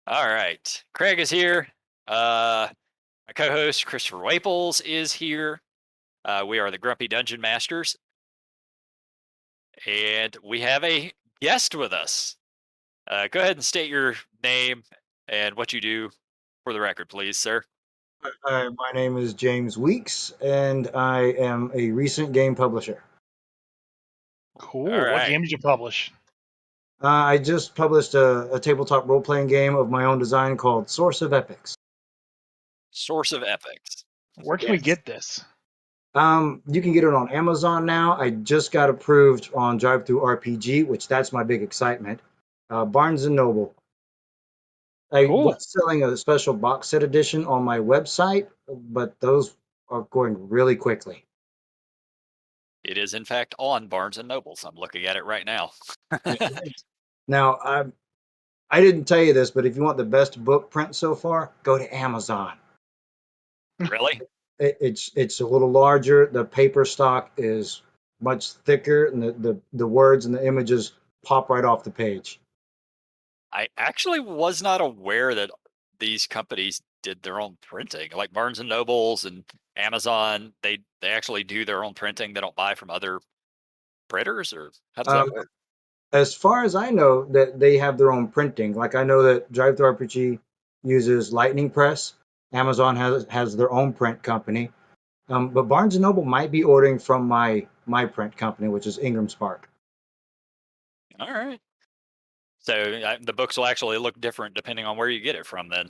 All right. Craig is here. My co-host Christopher Waples is here. We are the Grumpy Dungeon Masters, and we have a guest with us. Go ahead and state your name and what you do for the record, please, sir. My name is James Weeks, and I am a recent game publisher. All Cool. What right. game did you publish? I just published a tabletop role playing game of my own design called Source of Epics. Source of Ethics. Where can we Yes. get this? You can get it on Amazon now. I just got approved on Drive-Thru RPG, which that's my big excitement. Barnes and Noble. I Cool. was selling a special box set edition on my website, but those are going really quickly. It is, in fact, on Barnes and Nobles. I'm looking at it right now. Now, I didn't tell you this, but if you want the best book print so far, go to Amazon. Really? It's a little larger. The paper stock is much thicker, and the words and the images pop right off the page. I actually was not aware that these companies did their own printing, like Barnes and Nobles and Amazon. They actually do their own printing. They don't buy from other printers, or how does that Um, work? as far as I know, that they have their own printing. Like I know that Drive-Thru RPG uses Lightning Press. Amazon has their own print company. But Barnes and Noble might be ordering from my print company, which is Ingram Spark. All right. So the books will actually look different depending on where you get it from. Then,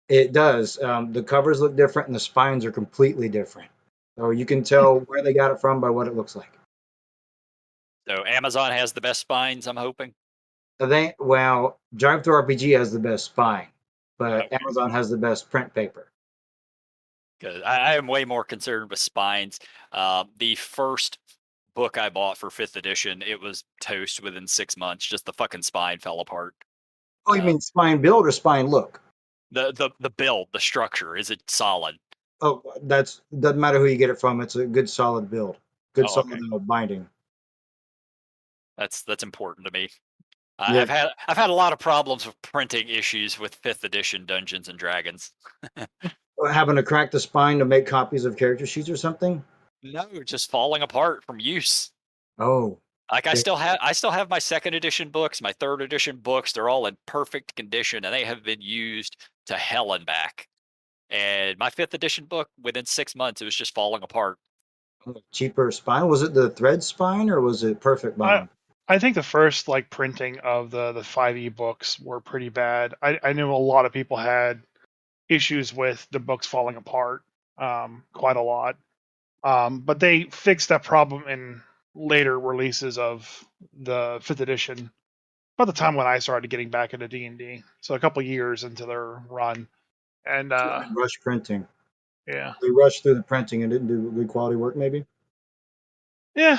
It does. The covers look different, and the spines are completely different. So you can tell where they got it from by what it looks like. so Amazon has the best spines. I'm hoping. Well, Drive-Thru RPG has the best spine, but Okay. Amazon has the best print paper. Because I am way more concerned with spines. The first book I bought for fifth edition, it was toast within 6 months. Just the fucking spine fell apart. Oh, you Uh, mean spine build or spine look? the build, the structure, is it solid? Oh, that's doesn't matter who you get it from. It's a good solid build, good Oh, okay. solid binding. That's important to me. Yeah, I've had a lot of problems with printing issues with fifth edition Dungeons and Dragons. having to crack the spine to make copies of character sheets or something. No, just falling apart from use. Oh, Like okay. I still have my second edition books, my third edition books. They're all in perfect condition, and they have been used to hell and back. And my fifth edition book, within 6 months, it was just falling apart. Cheaper spine. Was it the thread spine or was it perfect I bound? I think the first printing of the 5e books were pretty bad. I knew a lot of people had issues with the books falling apart, quite a lot. But they fixed that problem in later releases of the fifth edition. About the time when I started getting back into D&D, so a couple years into their run, and Rush printing. yeah. They rushed through the printing and didn't do good quality work, maybe. Yeah,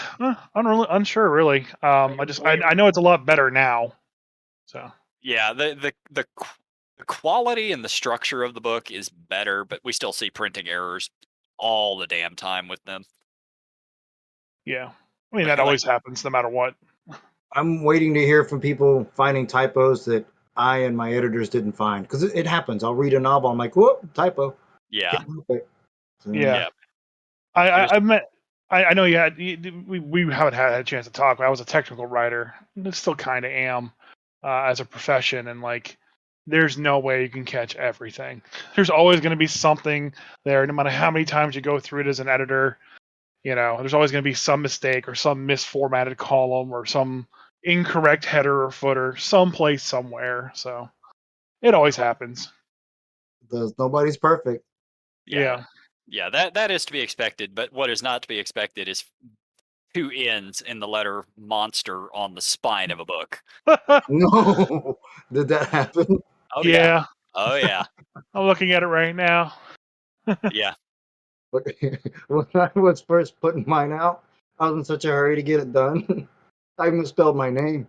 unsure really. I know it's a lot better now. So Yeah, the quality and the structure of the book is better, but we still see printing errors all the damn time with them. yeah, I mean that Like, always happens no matter what. I'm waiting to hear from people finding typos that I and my editors didn't find because it happens. I'll read a novel, I'm like, whoop, typo. yeah, Can't help it. So, Yeah, yeah. I There's I, I met. I know we haven't had a chance to talk. But I was a technical writer. And I still kind of am as a profession, and there's no way you can catch everything. There's always going to be something there, no matter how many times you go through it as an editor. There's always going to be some mistake or some misformatted column or some incorrect header or footer someplace somewhere. So it always happens. nobody's perfect. yeah, Yeah. yeah. That is to be expected. But what is not to be expected is two N's in the letter monster on the spine of a book. No, did that happen? Oh yeah, Yeah. oh yeah, I'm looking at it right now. yeah. When I was first putting mine out, I was in such a hurry to get it done. I misspelled my name.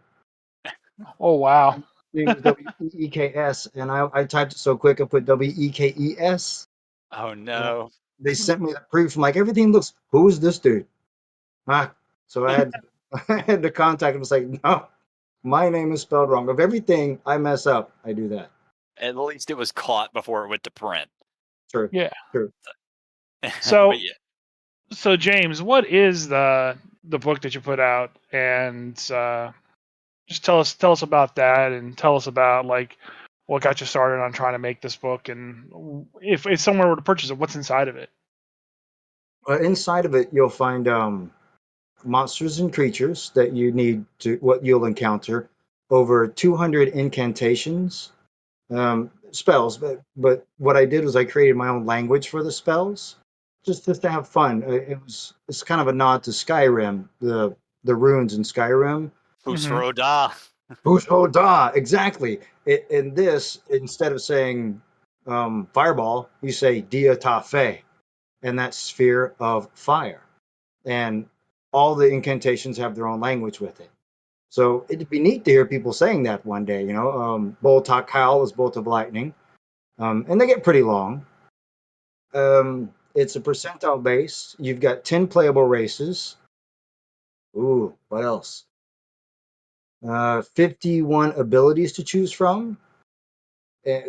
Oh wow. Name was Weeks, and I typed it so quick I put Wekes. Oh Uh, no. they sent me the proof. I'm like, everything looks. Who is this dude? Ah, so I had I had to contact him. It's like, no, my name is spelled wrong. Of everything I mess up, I do that. At least it was caught before it went to print. True, Yeah. true. So But yeah, so James, what is the book that you put out, and just tell us about that, and tell us about like what got you started on trying to make this book, and if someone were to purchase it, what's inside of it? Inside of it, you'll find monsters and creatures that you need to what you'll encounter, over 200 incantations, spells. But what I did was I created my own language for the spells, just to have fun. It's kind of a nod to Skyrim, the runes in Skyrim. Hmm. Husro da. Who's Hoda? Exactly. In this, instead of saying fireball, you say Dia Tafe, and that's sphere of fire. And all the incantations have their own language with it. So it'd be neat to hear people saying that one day. Boltok Howl is bolt of lightning, and they get pretty long. It's a percentile base. You've got 10 playable races. Ooh, what else? 51 abilities to choose from.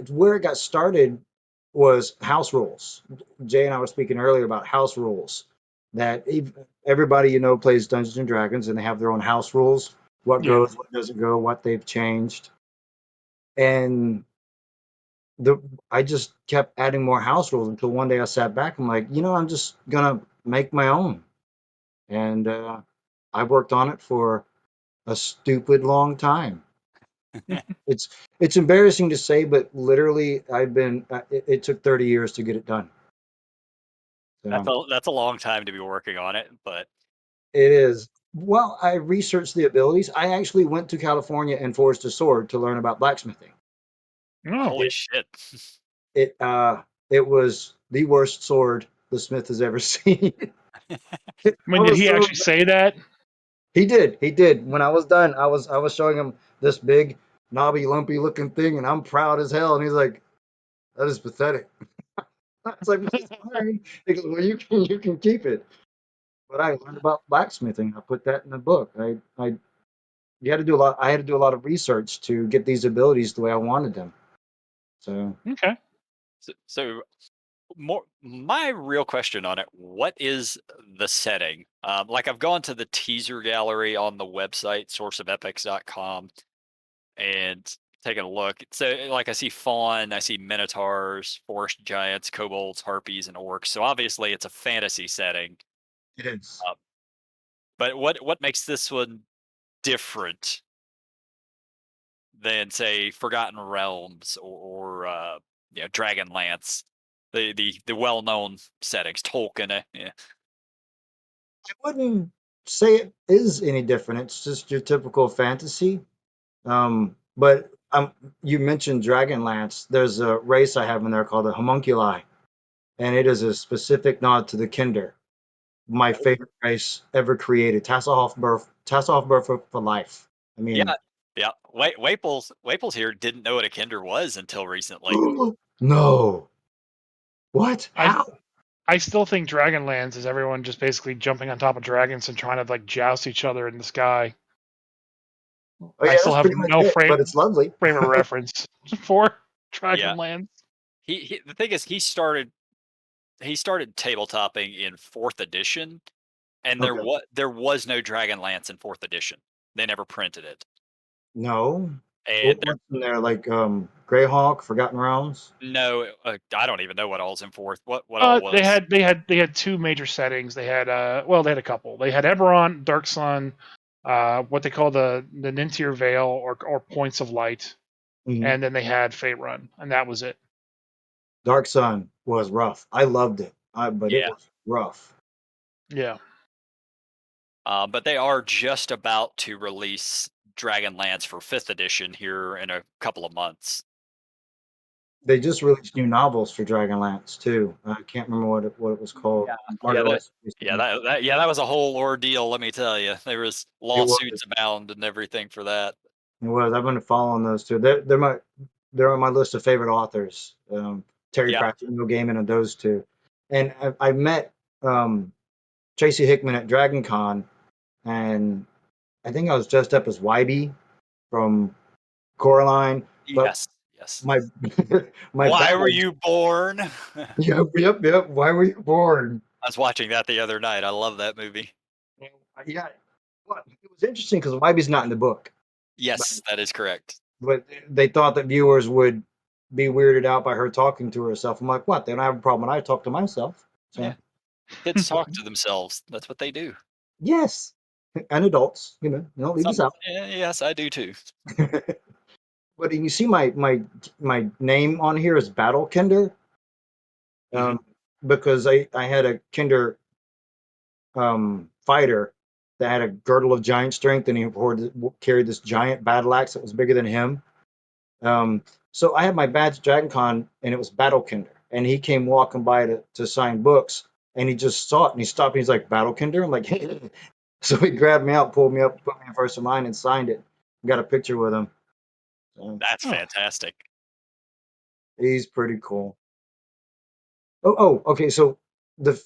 Where it got started was house rules. Jay and I were speaking earlier about house rules. That everybody plays Dungeons and Dragons, and they have their own house rules. What Yeah. goes, what doesn't go, what they've changed, and the I just kept adding more house rules until one day I sat back. I'm like, I'm just gonna make my own, and I worked on it for a stupid long time. It's it's embarrassing to say, but literally, it took 30 years to get it done. So That's a long time to be working on it, but it is. Well, I researched the abilities. I actually went to California and forged a sword to learn about blacksmithing. Oh. holy shit. It it was the worst sword the smith has ever seen. I I mean, did was he so actually say that? He did. He did. When I was done, I was showing him this big, knobby, lumpy looking thing, and I'm proud as hell. And he's like, "That is pathetic." I was like, "It's fine." He goes, "Well, you can keep it." But I learned about blacksmithing. I put that in the book. I you had to do a lot. I had to do a lot of research to get these abilities the way I wanted them. So Okay. So more my real question on it, what is the setting? Like I've gone to the teaser gallery on the website sourceofepics.com and taken a look. So like I see fawn, I see minotaurs, forest giants, kobolds, harpies, and orcs. So obviously it's a fantasy setting. it is. Uh, but what makes this one different than say Forgotten Realms or Dragonlance, the well known settings, Tolkien. Yeah. I wouldn't say it is any different. It's just your typical fantasy. But you mentioned Dragonlance. There's a race I have in there called the homunculi, and it is a specific nod to the Kinder, my favorite race ever created. Tasselhoff birth for life. I mean, Yeah, yeah. Waples here didn't know what a Kinder was until recently. no, what? I How? I still think Dragonlands is everyone just basically jumping on top of dragons and trying to like joust each other in the sky. Oh I yeah, still that's have pretty much no it. But it's lovely. frame of reference for Yeah, Dragonlands. the thing is he started tabletopping in fourth edition, and Okay. there was no Dragonlance in fourth edition. They never printed it, No. and there What's in there? Like Greyhawk, Forgotten Realms. no. I don't even know what all's in fourth. What all They was? had they had two major settings. They had they had a couple. They had Eberron, Dark Sun, what they call the Nintir Veil or Points of Light, Mhm. and then they had Faerun, and that was it. Dark Sun was rough. I loved it, but it Yeah. was rough. Yeah. But they are just about to release Dragonlance for fifth edition here in a couple of months. They just released new novels for Dragonlance too. I can't remember what it was called. Yeah, yeah, Margaret Weis recently. that was a whole ordeal. Let me tell you, there was It was. lawsuits abound and everything for that. It was. I've been following those two. They're on my list of favorite authors. Terry Yeah, Pratchett, Neil Gaiman, and those two. And I met um, Tracy Hickman at Dragon Con, and I think I was dressed up as Wybie from Coraline. But yes, Yes. My my Why were badge. you born? Yep. Why were you born? I was watching that the other night. I love that movie. Yeah. Well, it was interesting because Wybie's not in the book, but, Yes, that is correct. but they thought that viewers would be weirded out by her talking to herself. I'm like, what? They don't have a problem when I talk to myself. Yeah. So Kids talk to themselves. That's what they do. yes, and adults, don't leave us Some out. yes, I do too. But you see, my name on here is Battle Kinder, Mhm. because I had a Kinder fighter that had a girdle of giant strength, and carried this giant battle axe that was bigger than him. Um, so I had my badge at Dragon Con, and it was Battle Kinder, and he came walking by to sign books, and he just saw it, and he stopped, and he's like, Battle Kinder? I'm like, hey. So he grabbed me out, pulled me up, put me in first of mine, and signed it. Got a picture with him. So That's Oh, fantastic. he's pretty cool. Okay. So the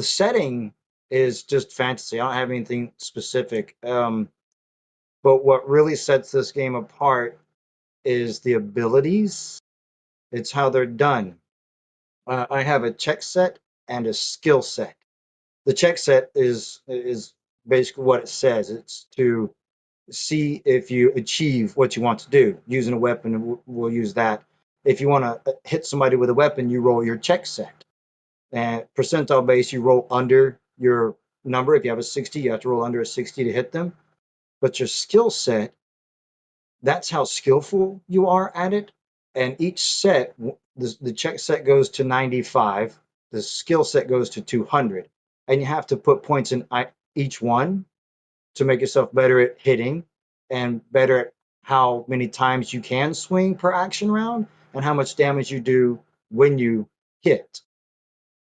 setting is just fantasy. I don't have anything specific. But what really sets this game apart is the abilities. It's how they're done. I have a check set and a skill set. The check set is basically what it says. It's to see if you achieve what you want to do using a weapon. We'll use that. If you want to hit somebody with a weapon, you roll your check set. And percentile base, you roll under your number. If you have a 60, you have to roll under a 60 to hit them. But your skill set, that's how skillful you are at it. And each set, the check set goes to 95, the skill set goes to 200. And you have to put points in each one to make yourself better at hitting and better at how many times you can swing per action round and how much damage you do when you hit.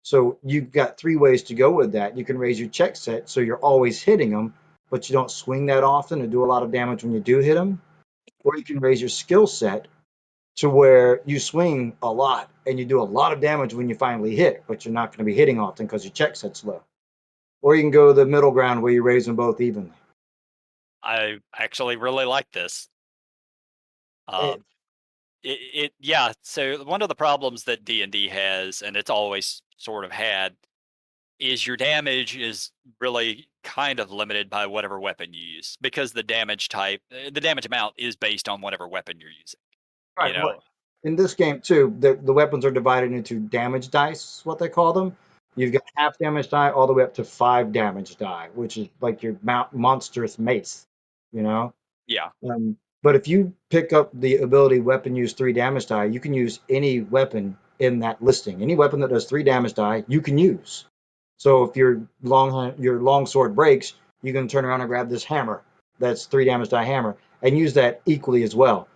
So you've got three ways to go with that. You can raise your check set so you're always hitting them, but you don't swing that often and do a lot of damage when you do hit them. Or you can raise your skill set to where you swing a lot and you do a lot of damage when you finally hit, but you're not going to be hitting often because your check set's low. Or you can go the middle ground where you raise them both evenly. I actually really like this. It, Um, yeah. So one of the problems that D&D has, and it's always sort of had, is your damage is really kind of limited by whatever weapon you use because the damage amount is based on whatever weapon you're using. You right. What know, in this game too, the weapons are divided into damage dice, what they call them. You've got half damage die all the way up to 5 damage die, which is like your monstrous mace, you know. yeah, But if you pick up the ability weapon use 3 damage die, you can use any weapon in that listing. Any weapon that does 3 damage die, you can use. So if your long sword breaks, you can turn around and grab this hammer that's 3 damage die hammer and use that equally as well.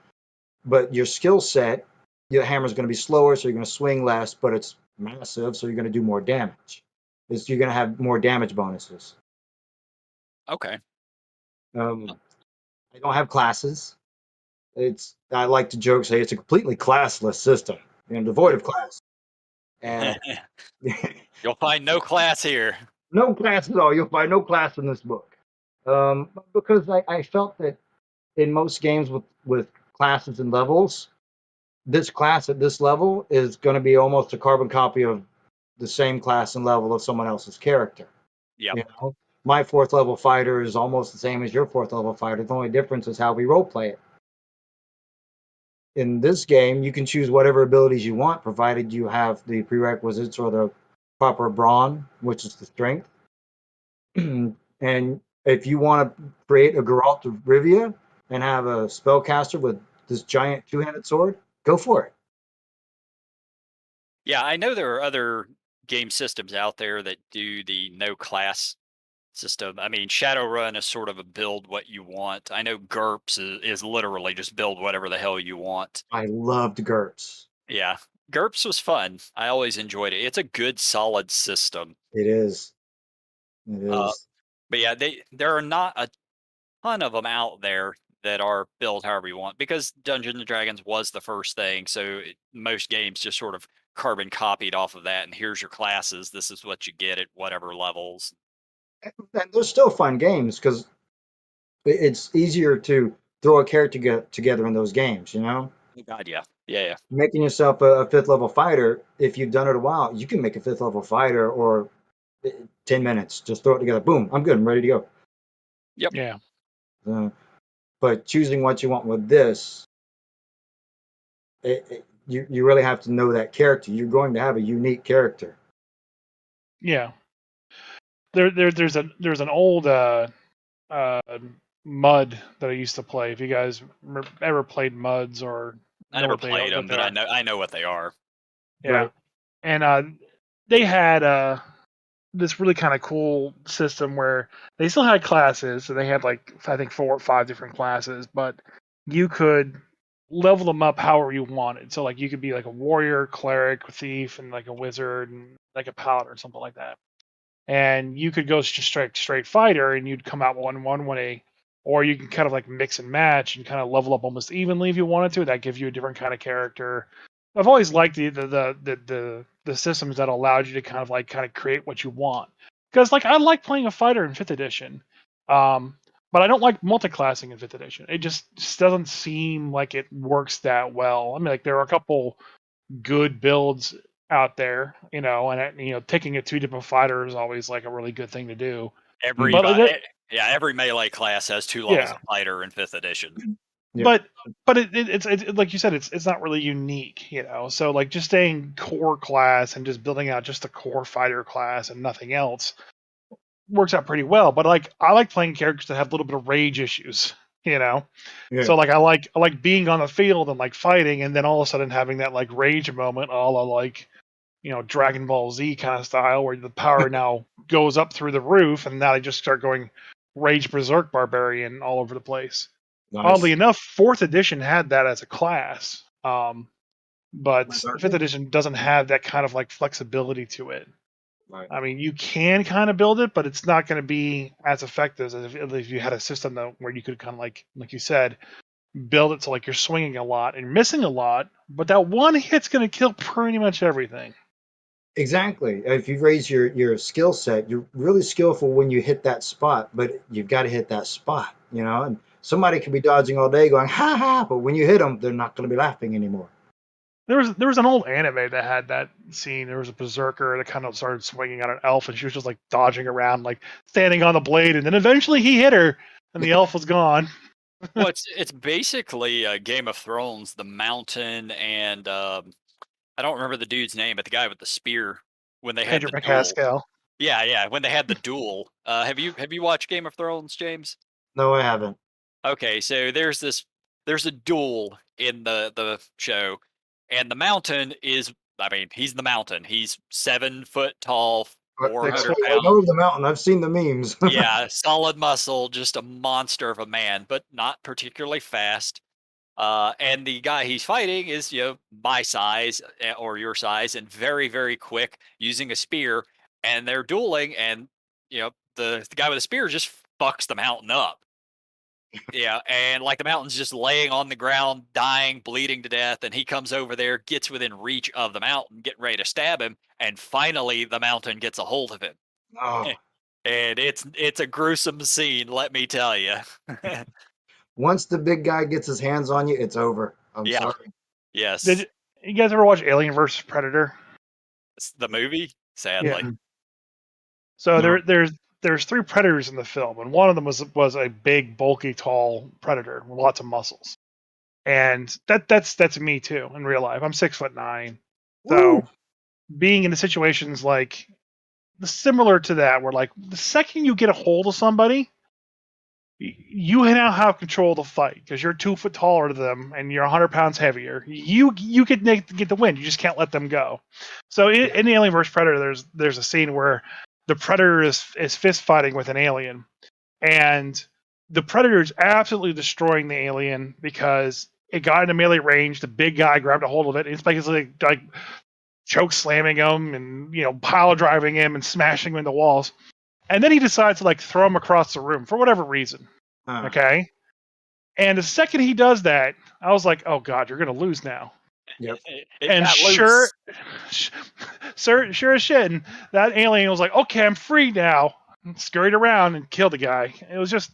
But your skill set, your hammer is going to be slower, so you're going to swing less, but it's massive, so you're going to do more damage. You're going to have more damage bonuses. okay. Um, I don't have classes. I like to joke say it's a completely classless system, devoid of class, and You'll find no class here. no class at all. You'll find no class in this book, because I felt that in most games with classes and levels, this class at this level is going to be almost a carbon copy of the same class and level of someone else's character. Yep. You know, my fourth level fighter is almost the same as your fourth level fighter. The only difference is how we role play it. In this game, you can choose whatever abilities you want, provided you have the prerequisites or the proper brawn, which is the strength. And if you want to create a Geralt of Rivia and have a spellcaster with this giant two-handed sword, go for it. Yeah, I know there are other game systems out there that do the no class system. I mean, Shadowrun is sort of a build what you want. I know GURPS is literally just build whatever the hell you want. I loved GURPS. Yeah, GURPS was fun. I always enjoyed it. It's a good, solid system. It is. It Uh, is. but yeah, there are not a ton of them out there that are built however you want because Dungeons and Dragons was the first thing. So most games just sort of carbon copied off of that. And here's your classes. This is what you get at whatever levels. And they're still fun games because it's easier to throw a character together in those games, you know? God, yeah, yeah. Making yourself a fifth level fighter, if you've done it a while, you can make a fifth level fighter or 10 minutes. Just throw it together. Boom, I'm good. I'm ready to go. Yep. Yeah. Uh, but choosing what you want with this, you really have to know that character. You're going to have a unique character. Yeah. There's an old uh, mud that I used to play. If you guys ever played muds or I know never what played them, they but I are. know what they are. Yeah. Right. And they had this really kind of cool system where they still had classes, so they had like I think 4 or 5 different classes, but you could level them up however you wanted. So like you could be like a warrior, cleric, thief, and like a wizard and like a paladin or something like that. And you could go just straight fighter, and you'd come out one way, or you can kind of like mix and match and kind of level up almost evenly if you wanted to. That gives you a different kind of character. I've always liked the systems that allowed you to kind of create what you want. Because like I like playing a fighter in fifth edition, but I don't like multi-classing in fifth edition. It just doesn't seem like it works that well. I mean, like there are a couple good builds out there, and taking a 2 different fighter is always like a really good thing to do. Mm. But like that, Yeah, every melee class has 2 levels yeah, of fighter in fifth edition. Yep. but it's like you said, it's not really unique. So like just staying core class and just building out just a core fighter class and nothing else works out pretty well. But like I like playing characters that have a little bit of rage issues, you know. Yeah. So like I like being on the field and like fighting, and then all of a sudden having that like rage moment, all of like Dragon Ball Z kind of style, where the power now goes up through the roof, and now they just start going Rage Berserk Barbarian all over the place. Oddly Nice. enough, fourth edition had that as a class, but fifth Berserker? edition doesn't have that kind of like flexibility to it. Right. I mean, you can kind of build it, but it's not going to be as effective as if you had a system where you could kind of like you said, build it so like you're swinging a lot and missing a lot, but that one hit's going to kill pretty much everything. Exactly. If you raise your skill set, you're really skillful when you hit that spot, but you've got to hit that spot, and somebody could be dodging all day going, ha ha, but when you hit them, they're not going to be laughing anymore. There was an old anime that had that scene. There was a berserker that kind of started swinging at an elf, and she was just like dodging around, like standing on the blade, and then eventually he hit her, and the elf was gone. Well, it's basically Game of Thrones, the Mountain, and I don't remember the dude's name, but the guy with the spear when they had Pedro the duel. Pascal. Yeah, yeah, when they had the duel. Have you watched Game of Thrones, James? No, I haven't. Okay, so there's a duel in the show, and the Mountain is, I mean, he's the Mountain. He's 7 foot tall, four I, 6 hundred foot. I pound. know the mountain. I've seen the memes. Yeah, solid muscle, just a monster of a man, but not particularly fast. And the guy he's fighting is, my size or your size, and very, very quick using a spear. And they're dueling, and the guy with the spear just fucks the Mountain up. Yeah, and like the Mountain's just laying on the ground, dying, bleeding to death, and he comes over there, gets within reach of the Mountain, getting ready to stab him, and finally the Mountain gets a hold of him. Oh, And it's a gruesome scene, let me tell you. once the big guy gets his hands on you, it's over. I'm Yeah. sorry. Yes. Did you guys ever watch Alien vs Predator? The movie, Yeah. sadly. So No. there's 3 predators in the film, and one of them was a big, bulky, tall predator with lots of muscles. And that's me too in real life. I'm 6'9", Woo! so being in the situations like similar to that, where like the second you get a hold of somebody, you now have control of the fight because you're 2 foot taller than them and you're 100 pounds heavier. You get the win. You just can't let them go. So in the Alien vs Predator, there's a scene where the predator is fist fighting with an alien, and the predator is absolutely destroying the alien because it got into melee range. The big guy grabbed a hold of it. It's basically like choke slamming him and pile driving him and smashing him into walls. And then he decides to like throw him across the room for whatever reason. Uh, Okay. And the second he does that, I was like, "Oh God, you're gonna lose now." yep. It And got loose. sure as shit, and that alien was like, "Okay, I'm free now." And scurried around and killed the guy. It was just,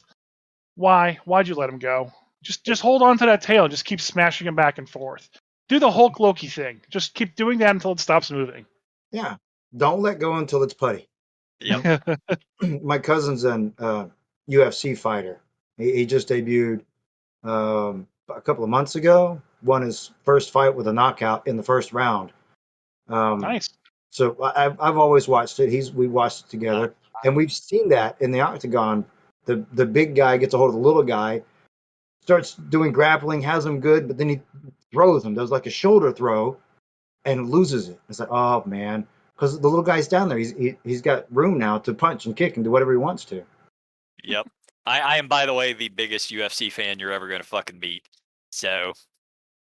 why? Why'd you let him go? Just hold on to that tail. Just keep smashing him back and forth. Do the Hulk Loki thing. Just keep doing that until it stops moving. Yeah. Don't let go until it's putty. Yep. My cousin's an UFC fighter. He just debuted a couple of months ago. Won his first fight with a knockout in the first round. Um, Nice. so I've always watched it. We watched it Uh, together, and we've seen that in the octagon. The big guy gets a hold of the little guy, starts doing grappling, has him good, but then he throws him. Does like a shoulder throw, and loses it. It's like, oh man, because the little guy's down there. He's got room now to punch and kick and do whatever he wants to. Yep. I am, by the way, the biggest UFC fan you're ever going to fucking meet. So,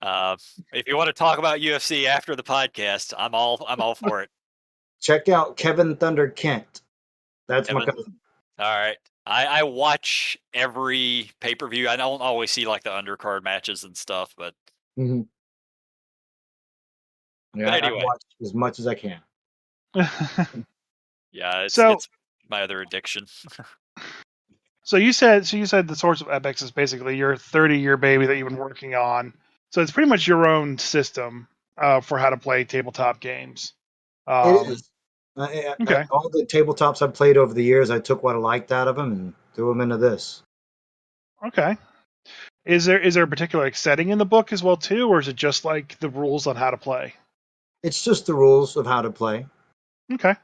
uh, if you want to talk about UFC after the podcast, I'm all for it. Check out Kevin Thunder Kent. That's my Evan. cousin. All right. I watch every pay per view. I don't always see like the undercard matches and stuff, but Mm-hmm. Yeah, I've anyway, watched as much as I can. yeah, it's so it's my other addiction. you said the source of Epics is basically your 30-year baby that you've been working on. So it's pretty much your own system for how to play tabletop games. It Um, is. okay. All the tabletops I've played over the years, I took what I liked out of them and threw them into this. Okay. Is there a particular like setting in the book as well too, or is it just like the rules on how to play? It's just the rules of how to play. Okay.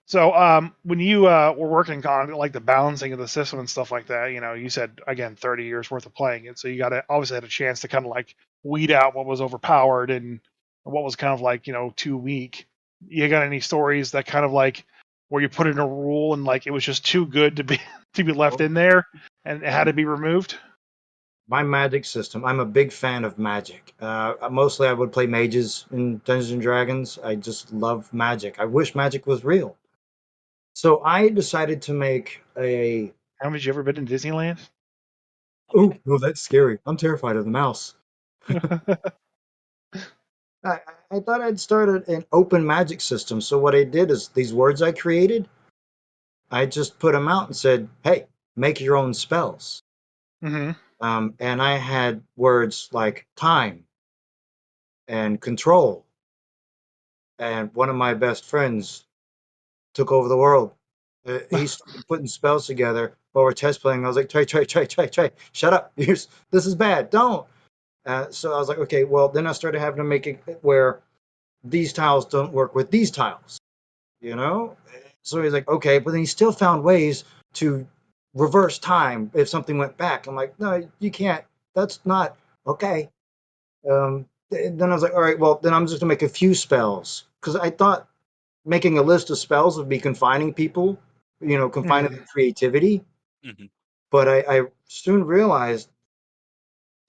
So when you were working on like the balancing of the system and stuff like that, you said again 30 years worth of playing it, so you got to obviously had a chance to kind of like weed out what was overpowered and what was kind of like too weak. You got any stories that kind of like where you put in a rule and like it was just too good to be to be left in there and it had to be removed? My magic system. I'm a big fan of magic. Mostly, I would play mages in Dungeons and Dragons. I just love magic. I wish magic was real. So I decided to make a. Haven't you ever been in Disneyland? Oh no, that's scary. I'm terrified of the mouse. I, I thought I'd start an open magic system. So what I did is these words I created, I just put them out and said, "Hey, make your own spells." hmm And I had words like time and control. And one of my best friends took over the world. He started putting spells together while we're test playing. I was like, Trey, shut up. This is bad. Don't. So I was like, okay, well, then I started having to make it where these tiles don't work with these tiles, you know? So he's like, okay, but then he still found ways to reverse time if something went back. I'm like, no, you can't. That's not okay. Then I was like, all right, well, then I'm just gonna make a few spells because I thought making a list of spells would be confining people, confining hmm their creativity. Mhm. But I soon realized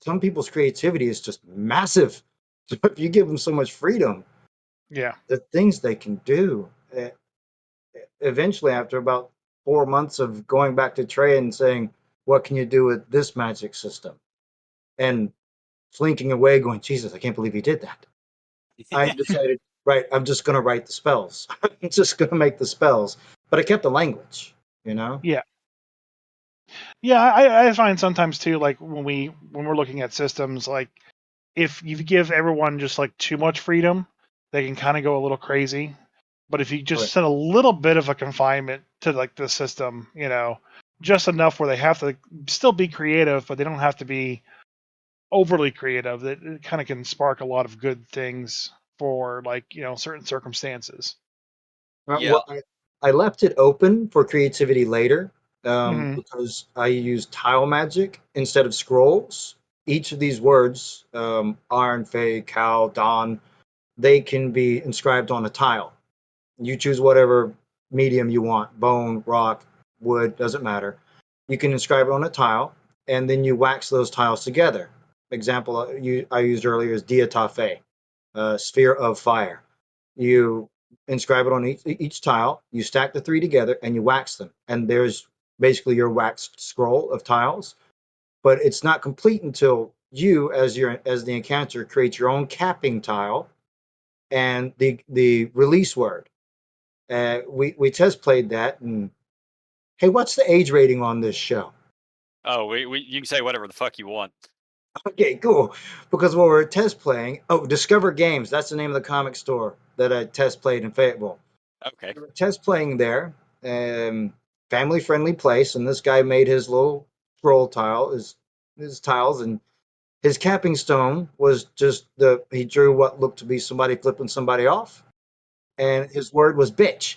some people's creativity is just massive. So if you give them so much freedom, Yeah. the things they can do. Eventually, after about 4 months of going back to Trey and saying, "What can you do with this magic system?" and slinking away, going, "Jesus, I can't believe he did that." I decided, right, I'm just going to write the spells. I'm just going to make the spells. But I kept the language, you know? Yeah. Yeah, I find sometimes too, like when we're looking at systems, like if you give everyone just like too much freedom, they can kind of go a little crazy. But if you just Right. set a little bit of a confinement to like the system, just enough where they have to still be creative, but they don't have to be overly creative, that it kind of can spark a lot of good things for like certain circumstances. Yeah. Well, I left it open for creativity later hmm because I used tile magic instead of scrolls. Each of these words, iron, fey, cow, dawn, they can be inscribed on a tile. You choose whatever medium you want, bone, rock, wood, doesn't matter. You can inscribe it on a tile, and then you wax those tiles together. Example I used earlier is diatafe, sphere of fire. You inscribe it on each tile, you stack the three together, and you wax them. And there's basically your waxed scroll of tiles. But it's not complete until you, as the enchanter, create your own capping tile and the release word. We test played that, and hey, what's the age rating on this show? Oh, you can say whatever the fuck you want. Okay, cool. Because when we were test playing, oh, Discover Games, that's the name of the comic store that I test played in Fayetteville. Okay. We were test playing there, family friendly place, and this guy made his little scroll tile, his tiles, and his capping stone was just he drew what looked to be somebody flipping somebody off, and his word was bitch.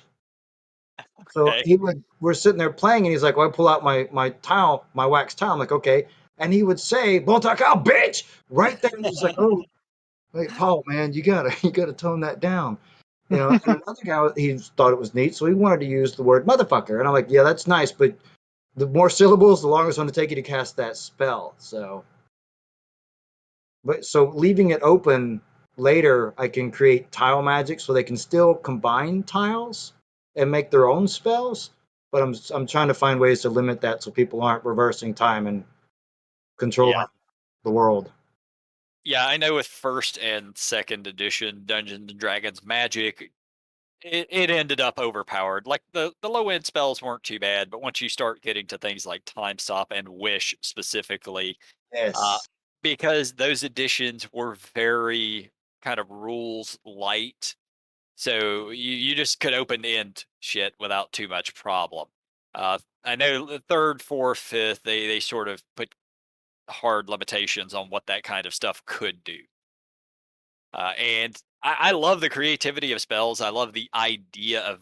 So Okay. we're sitting there playing, and he's like, well, I pull out my tile, my wax tile. I'm like, okay. And he would say, Bontacal, bitch, right there. And he's like, oh, wait, Paul, man, you gotta tone that down. And another guy, he thought it was neat, so he wanted to use the word motherfucker. And I'm like, yeah, that's nice, but the more syllables, the longer it's going to take you to cast that spell. So leaving it open later, I can create tile magic so they can still combine tiles and make their own spells. But I'm trying to find ways to limit that so people aren't reversing time and Yeah. controlling the world. Yeah, I know with first and second edition Dungeons and Dragons Magic, it ended up overpowered. Like the low end spells weren't too bad, but once you start getting to things like Time Stop and Wish specifically, uh, Yes. because those editions were very kind of rules light, so you just could open end shit without too much problem. I know the third, fourth, fifth, they sort of put hard limitations on what that kind of stuff could do. And I love the creativity of spells. I love the idea of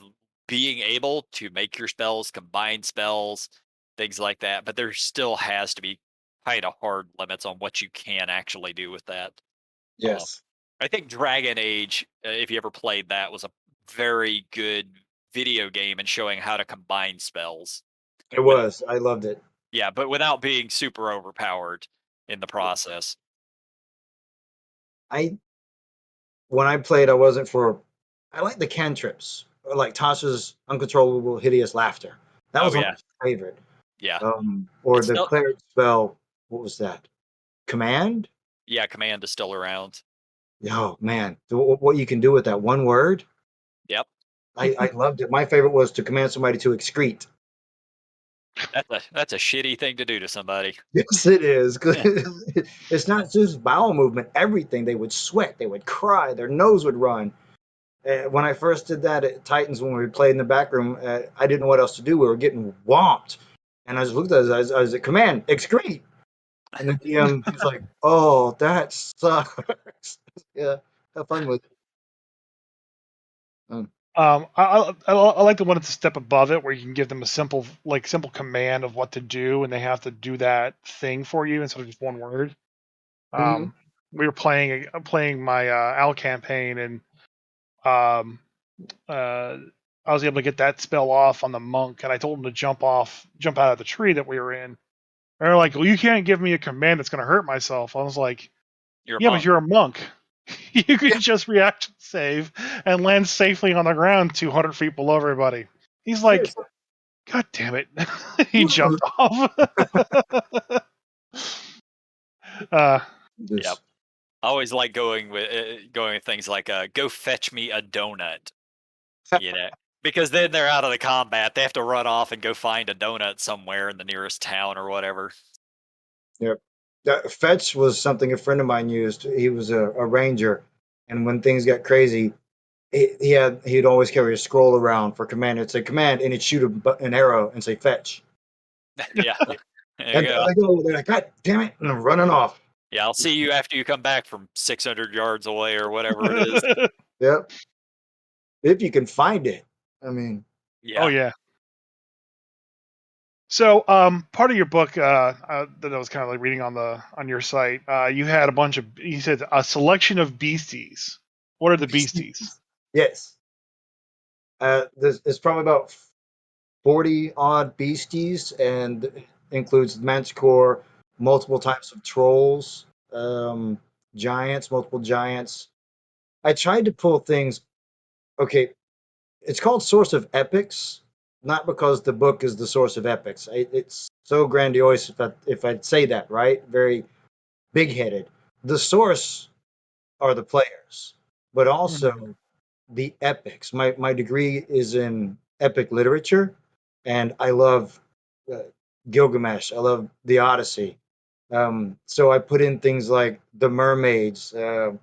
being able to make your spells, combine spells, things like that. But there still has to be kind of hard limits on what you can actually do with that. Uh, Yes. I think Dragon Age, if you ever played that, was a very good video game in showing how to combine spells. It With was. I loved it. yeah, but without being super overpowered in the process. I when I played, I wasn't for. I like the cantrips, or like Tasha's uncontrollable, hideous laughter. That Oh was one yeah, of my favorite. yeah. Or It's the still cleric spell. What was that? Command. yeah. Command is still around. Oh man, what you can do with that one word. Yep. I loved it. My favorite was to command somebody to excrete. That's a shitty thing to do to somebody. Yes, it is. 'Cause it's not just bowel movement. Everything. They would sweat. They would cry. Their nose would run. When I first did that at Titans, when we played in the back room, I didn't know what else to do. We were getting whomped, and I just looked at it. I was at command, excrete, and the DM he's like, "Oh, that sucks." Yeah, have fun with it. Um, I like the one that's a step above it, where you can give them a simple command of what to do, and they have to do that thing for you instead of just one word. mhm. We were playing my Al campaign, and um, uh, I was able to get that spell off on the monk, and I told him to jump out of the tree that we were in. And they're like, "Well, you can't give me a command that's going to hurt myself." I was like, You're a "Yeah, but monk. you're a monk. You Yeah, could just reaction save and land safely on the ground 200 feet below everybody." He's like, seriously. "God damn it!" He jumped off. uh, Yep. Just I always like going with things like go fetch me a donut. You know, because then they're out of the combat. They have to run off and go find a donut somewhere in the nearest town or whatever. yep. That fetch was something a friend of mine used. He was a ranger, and when things got crazy, he'd always carry a scroll around for command. It'd say command, and he'd shoot an arrow and say fetch. Yeah. There you And there go. I go. They're like, God damn it! And I'm running off. Yeah, I'll see you after you come back from 600 yards away or whatever it is. Yep. If you can find it. I mean, oh Yeah. yeah. So, part of your book that I was kind of like reading on your site, you had a bunch of you said a selection of beasties. What are the beasties? yes. There's probably about 40 odd beasties and includes manticore, multiple types of trolls, giants, multiple giants. I tried to pull things. Okay, it's called Source of Epics, not because the book is the source of epics. It's so grandiose if I'd say that, right? Very big headed. The source are the players, but Mhm. also the epics. My degree is in epic literature, and I love uh, Gilgamesh. I love the Odyssey. So I put in things like the mermaids, the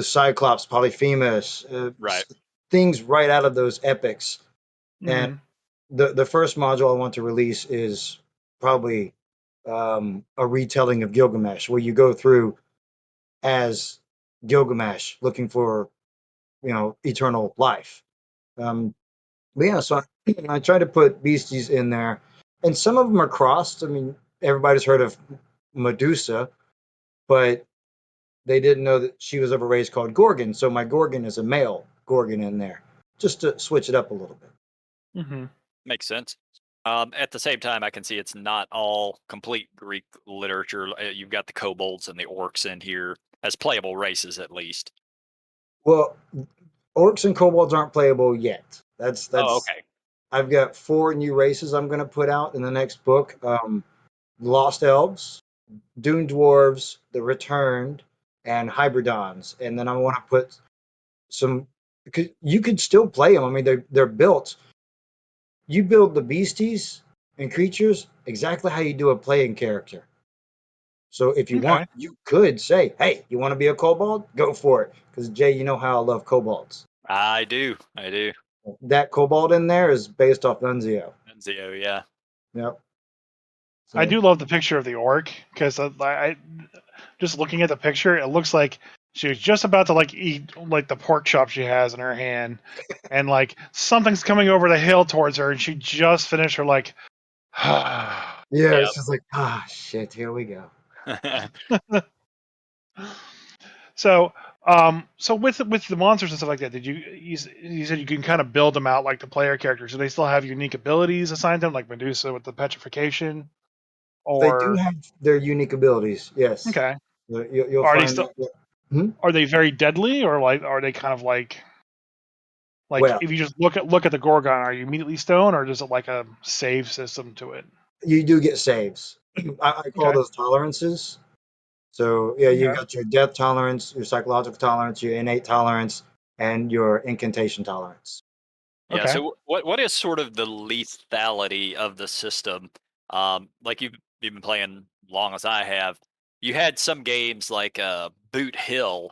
Cyclops, Polyphemus, Right. things right out of those epics. And Mhm. the first module I want to release is probably a retelling of Gilgamesh, where you go through as Gilgamesh looking for eternal life. But yeah, so I try to put beasties in there, and some of them are crossed. I mean, everybody's heard of Medusa, but they didn't know that she was of a race called Gorgon. So my Gorgon is a male Gorgon in there, just to switch it up a little bit. Mhm. Makes sense. At the same time, I can see it's not all complete Greek literature. You've got the kobolds and the orcs in here as playable races, at least. Well, orcs and kobolds aren't playable yet. Oh, That's okay. I've got 4 new races I'm going to put out in the next book. Lost Elves, Dune Dwarves, The Returned, and Hybridons. And then I want to put some because you could still play them. I mean, they're built. You build the beasties and creatures exactly how you do a playing character. So if you want, Okay. you could say, "Hey, you want to be a kobold? Go for it." Because Jay, you know how I love kobolds. I do. I do. That kobold in there is based off Nunzio. Nunzio, yeah. Yep. I So do love the picture of the orc because I just looking at the picture, it looks like she was just about to like eat like the pork chop she has in her hand, and like something's coming over the hill towards her, and she just finished her like. yeah, Yeah. it's just like shit, here we go. So, so with the monsters and stuff like that, you said you can kind of build them out like the player characters? Do they still have unique abilities assigned to them, like Medusa with the petrification? They do Or have their unique abilities. Yes, okay, you'll are they find still that. Hmm? are they very deadly, or like are they kind of like Well, if you just look at the Gorgon, are you immediately stoned, or does it like a save system to it? you do get saves. I call Okay, those tolerances. So yeah, you've okay, got your death tolerance, your psychological tolerance, your innate tolerance, and your incantation tolerance. Yeah. okay. So, what is sort of the lethality of the system? Like you've been playing long as I have. You had some games like Boot Hill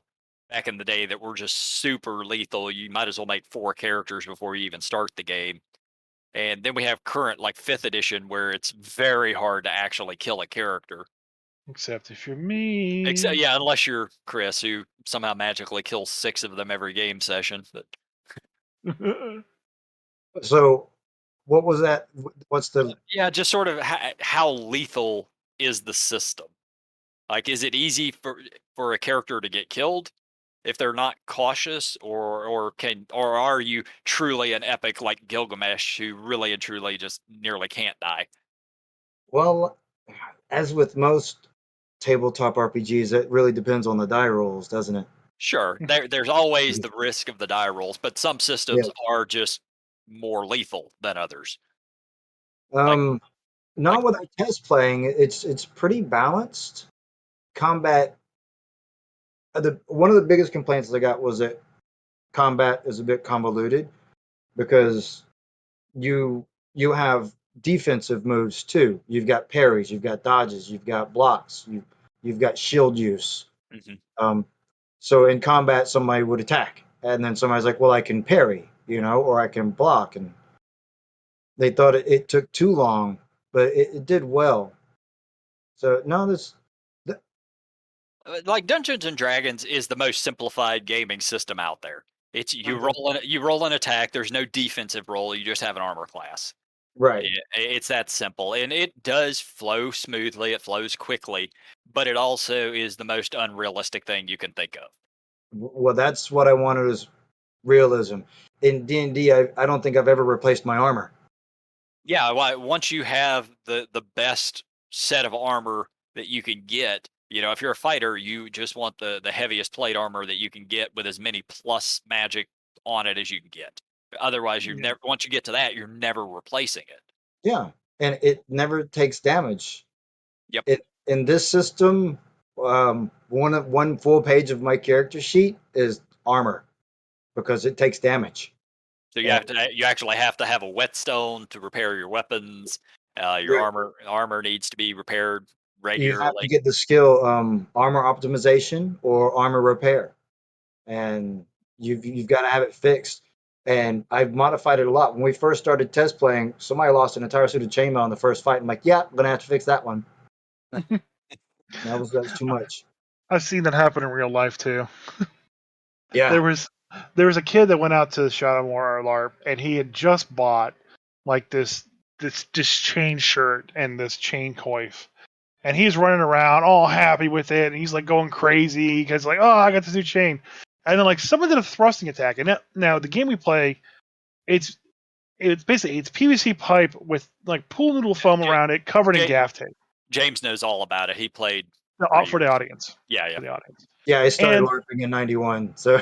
back in the day that were just super lethal. You might as well make 4 characters before you even start the game. And then we have current like 5th edition where it's very hard to actually kill a character. Except if you're Except me. yeah, unless you're Chris, who somehow magically kills 6 of them every game session. But So what was that? What's the yeah, just sort of how lethal is the system? Like, is it easy for a character to get killed if they're not cautious, or are you truly an epic like Gilgamesh who really and truly just nearly can't die? well, as with most tabletop RPGs, it really depends on the die rolls, doesn't it? Sure, there's always the risk of the die rolls, but some Yeah. systems are just more lethal than others. Like Um, like Not with our test playing. It's pretty balanced. Combat. The one of the biggest complaints I got was that combat is a bit convoluted because you you have defensive moves too. You've got parries, you've got dodges, you've got blocks, you've got shield use. mhm. Um, so in combat, somebody would attack, and then somebody's like, "Well, I can parry, or I can block," and they thought it took too long, but it did well. So no, Like Dungeons and Dragons is the most simplified gaming system out there. It's you roll an attack. There's no defensive roll. You just have an armor class. right. Yeah, it's that simple, and it does flow smoothly. It flows quickly, but it also is the most unrealistic thing you can think of. Well, that's what I wanted is realism. In D&D, I don't think I've ever replaced my armor. Yeah, once you have the best set of armor that you can get, if you're a fighter, you just want the heaviest plate armor that you can get with as many plus magic on it as you can get. Otherwise, you're Yeah. never once you get to that, you're never replacing it. Yeah, and it never takes damage. Yep. It in this system, one full page of my character sheet is armor because it takes damage. So Yeah. you actually have to have a whetstone to repair your weapons. Your Yeah. armor needs to be repaired You have to regularly. get the skill armor optimization or armor repair, and you've got to have it fixed. And I've modified it a lot. When we first started test playing, somebody lost an entire suit of chainmail in the first fight. I'm like, yeah, I'm gonna have to fix that one. That was too much. I've seen that happen in real life too. Yeah. There was a kid that went out to Shadowmoor or LARP, and he had just bought like this chain shirt and this chain coif, and he's running around all happy with it, and he's like going crazy because like, oh, I got this new chain, and then like someone did a thrusting attack, and now the game we play, it's basically it's PVC pipe with like pool noodle foam J- around it, covered in J- gaff tape. James knows all about it. He played for No, for the years. audience, Yeah, for yeah. the audience, Yeah, I started and LARPing in '91, so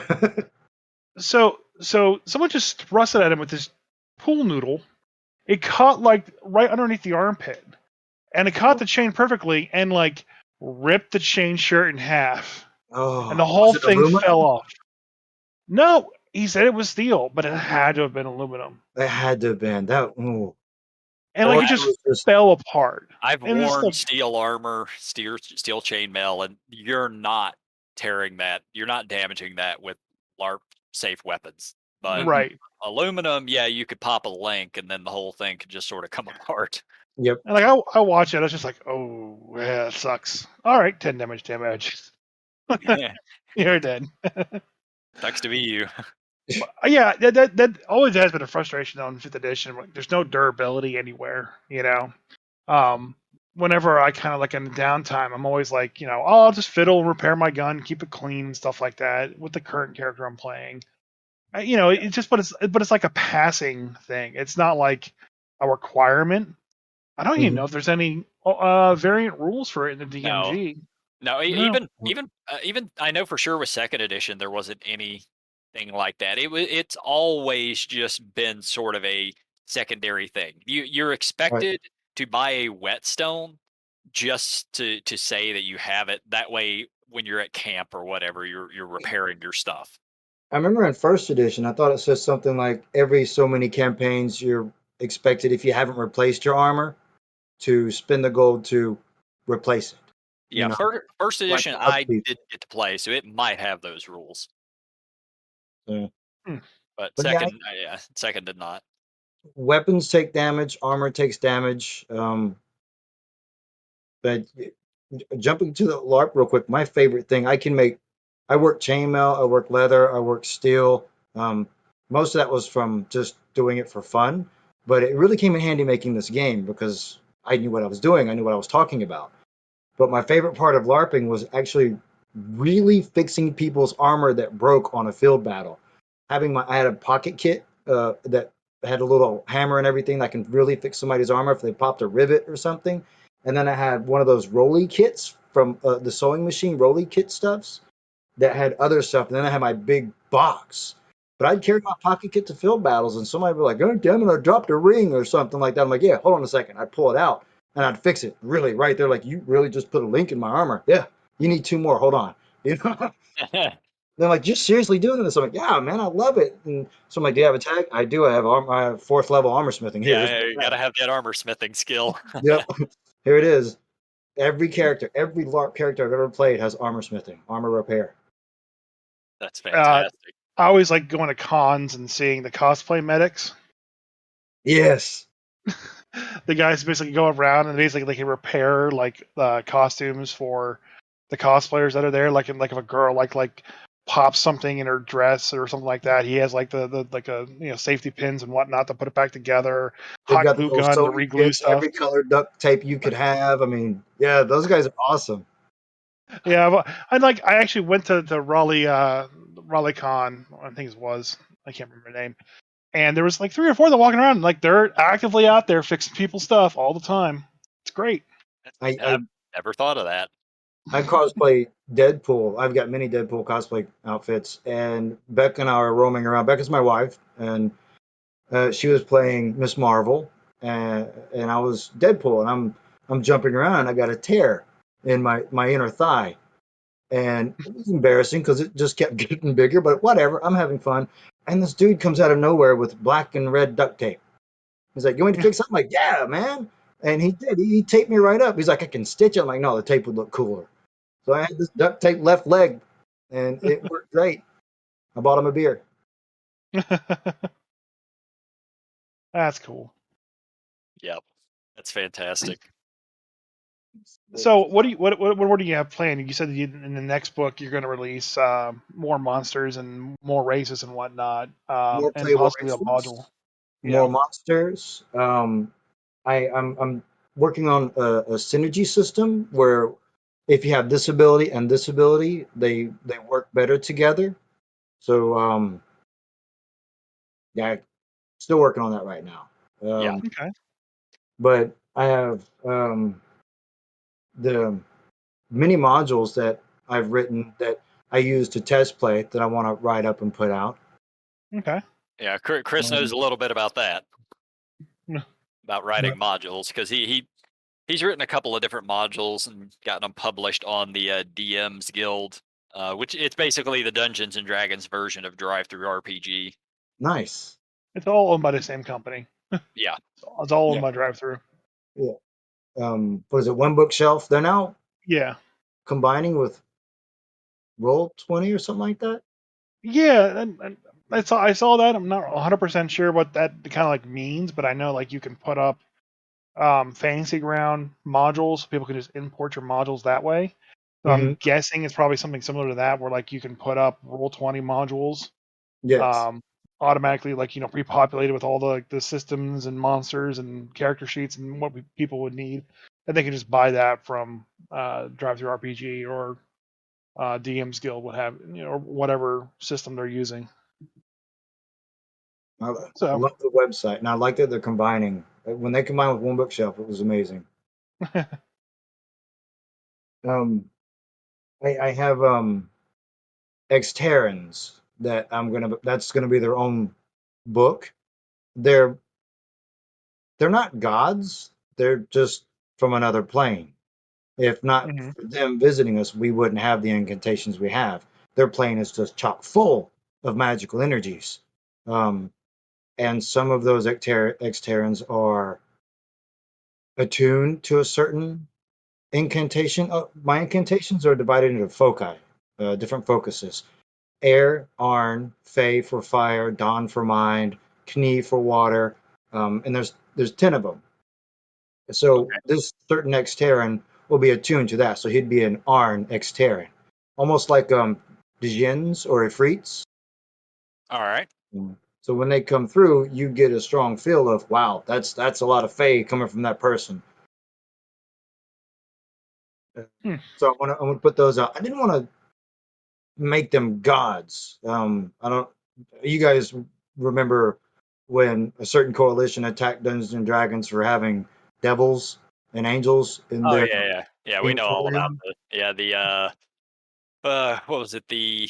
so someone just thrust it at him with this pool noodle. It caught like right underneath the armpit, and it caught the chain perfectly, and like ripped the chain shirt in half, and the oh, whole was it thing fell aluminum? off. No, he said it was steel, but it had to have been aluminum, It had to have been that. Ooh. and like Or it it just was just fell apart. I've And it's worn like, steel armor, steel chainmail, and you're not tearing that. You're not damaging that with LARP safe weapons. But mm-mm. right, aluminum, yeah, you could pop a link, and then the whole thing could just sort of come apart. Yep. and like I watch it, I was just like, oh yeah, it sucks. All right, 10 damage. You're dead. Sucks to be you. But yeah, that always has been a frustration though in fifth edition. Like, there's no durability anywhere, you know. Um, Whenever I kind of like in the downtime, I'm always like, oh, I'll just fiddle and repair my gun, keep it clean, and stuff like that. With the current character I'm playing, Yeah. it's just, but it's like a passing thing. It's not like a requirement. I don't even Mhm. know if there's any variant rules for it in the No, DMG. no, No. even I know for sure with second edition there wasn't anything like that. It's always just been sort of a secondary thing. You're Right. expected to buy a whetstone just to say that you have it. That way, when you're at camp or whatever, you're repairing your stuff. I remember in first edition, I thought it says something like every so many campaigns, you're expected, if you haven't replaced your armor, to spend the gold to replace it. You Yeah, know, first like edition the I upkeep. did get to play, so it might have those rules, Yeah. Hmm. but But yeah, second did not. weapons take damage, armor takes damage. But jumping to the LARP real quick, my favorite thing I can make. I work chainmail, I work leather, I work steel. Um, Most of that was from just doing it for fun, but it really came in handy making this game because I knew what I was doing, I knew what I was talking about. But my favorite part of LARPing was actually really fixing people's armor that broke on a field battle. I had a pocket kit that had a little hammer and everything that can really fix somebody's armor if they popped a rivet or something. And then I had one of those rolly kits from the sewing machine, rolly kit stuffs that had other stuff. And then I had my big box. But I'd carry my pocket kit to field battles, and somebody would be like, "Oh, damn it, I dropped a ring or something like that." I'm like, "Yeah, hold on a second." I'd pull it out and I'd fix it really right there. Like, you really just put a link in my armor. Yeah, you need two more. Hold on. You know? They're like, "Just seriously doing this?" I'm like, "Yeah, man, I love it." And so I'm like, "Do you have a tag?" I do. I have fourth level armor smithing. Here, here's Yeah, my you tag. gotta have that armor smithing skill. Yep, here it is. Every character, every LARP character I've ever played has armor smithing, armor repair. That's Uh, fantastic. I always like going to cons and seeing the cosplay medics. Yes. The guys basically go around and basically they can repair like costumes for the cosplayers that are there. Like if a girl like pops something in her dress or something like that, he has like the like a safety pins and whatnot to put it back together. They've Hot got the glue little gun to sewing reglue kits, stuff. every color duct tape you could have. I mean, yeah, those guys are awesome. Yeah, I actually went to Raleigh RaleighCon. I think it was. I can't remember the name. And there was like three or four that walking around, like they're actively out there fixing people's stuff all the time. It's great. I, I I've never thought of that. I cosplay Deadpool. I've got many Deadpool cosplay outfits, and Becca and I are roaming around. Becca's my wife, and she was playing Miss Marvel, and I was Deadpool, and I'm jumping around, and I got a tear in my inner thigh, and it was embarrassing because it just kept getting bigger. But whatever, I'm having fun. And this dude comes out of nowhere with black and red duct tape. He's like, "You want me to fix something?" I'm like, "Yeah, man." And he did. He taped me right up. He's like, "I can stitch it." I'm like, "No, the tape would look cooler." So I had this duct tape left leg, and it worked great. I bought him a beer. That's cool. Yep. That's fantastic. So what do you what do you have planned? You said that in the next book you're going to release more monsters and more races and whatnot, More and playable possibly a module. races, more Yeah. monsters. I'm working on a synergy system where if you have this ability and this ability, they work better together. So yeah, still working on that right now. Yeah. Okay. But I have the mini modules that I've written that I use to test play that I want to write up and put out. Okay. Yeah. Chris knows Um, a little bit about that, Yeah. about writing modules, because he's written a couple of different modules and gotten them published on the DM's Guild, which it's basically the Dungeons and Dragons version of Drive Through RPG. nice. It's all owned by the same company. Yeah. It's all owned Yeah. by Drive Through. Yeah. What is it? One bookshelf. They're now Yeah. combining with Roll 20 or something like that. Yeah, and I saw that. I'm not 100% sure what that kind of like means, but I know like you can put up fantasy ground modules. People can just import your modules that way. So I'm Hmm. guessing it's probably something similar to that, where like you can put up Roll20 modules Yes. um, automatically, like pre-populated with all the the systems and monsters and character sheets and what people would need, and they can just buy that from Drive Through RPG or DM's Guild would have, or whatever system they're using. I So love the website, and I like that they're combining. When they combined with one bookshelf, it was amazing. Um, I have Exterrans that that's gonna be their own book. They're they're not gods. They're just from another plane. If not mhm. for them visiting us, we wouldn't have the incantations we have. Their plane is just chock full of magical energies. Um, and some of those Exterrans are attuned to a certain incantation. My incantations are divided into foci, different focuses. Air, Arn, Fey for fire, Dawn for mind, Knie for water, and there's 10 of them. So Okay. this certain Exterran will be attuned to that. So he'd be an Arn Exterran, almost like Djinns or Ifrits. All right. So when they come through, you get a strong feel of wow, that's a lot of Fey coming from that person. Hmm. So I want to put those out. I didn't want to make them gods. I don't. You guys remember when a certain coalition attacked Dungeons and Dragons for having devils and angels in Oh their yeah, yeah, yeah. We team know all about folio? the what was it, the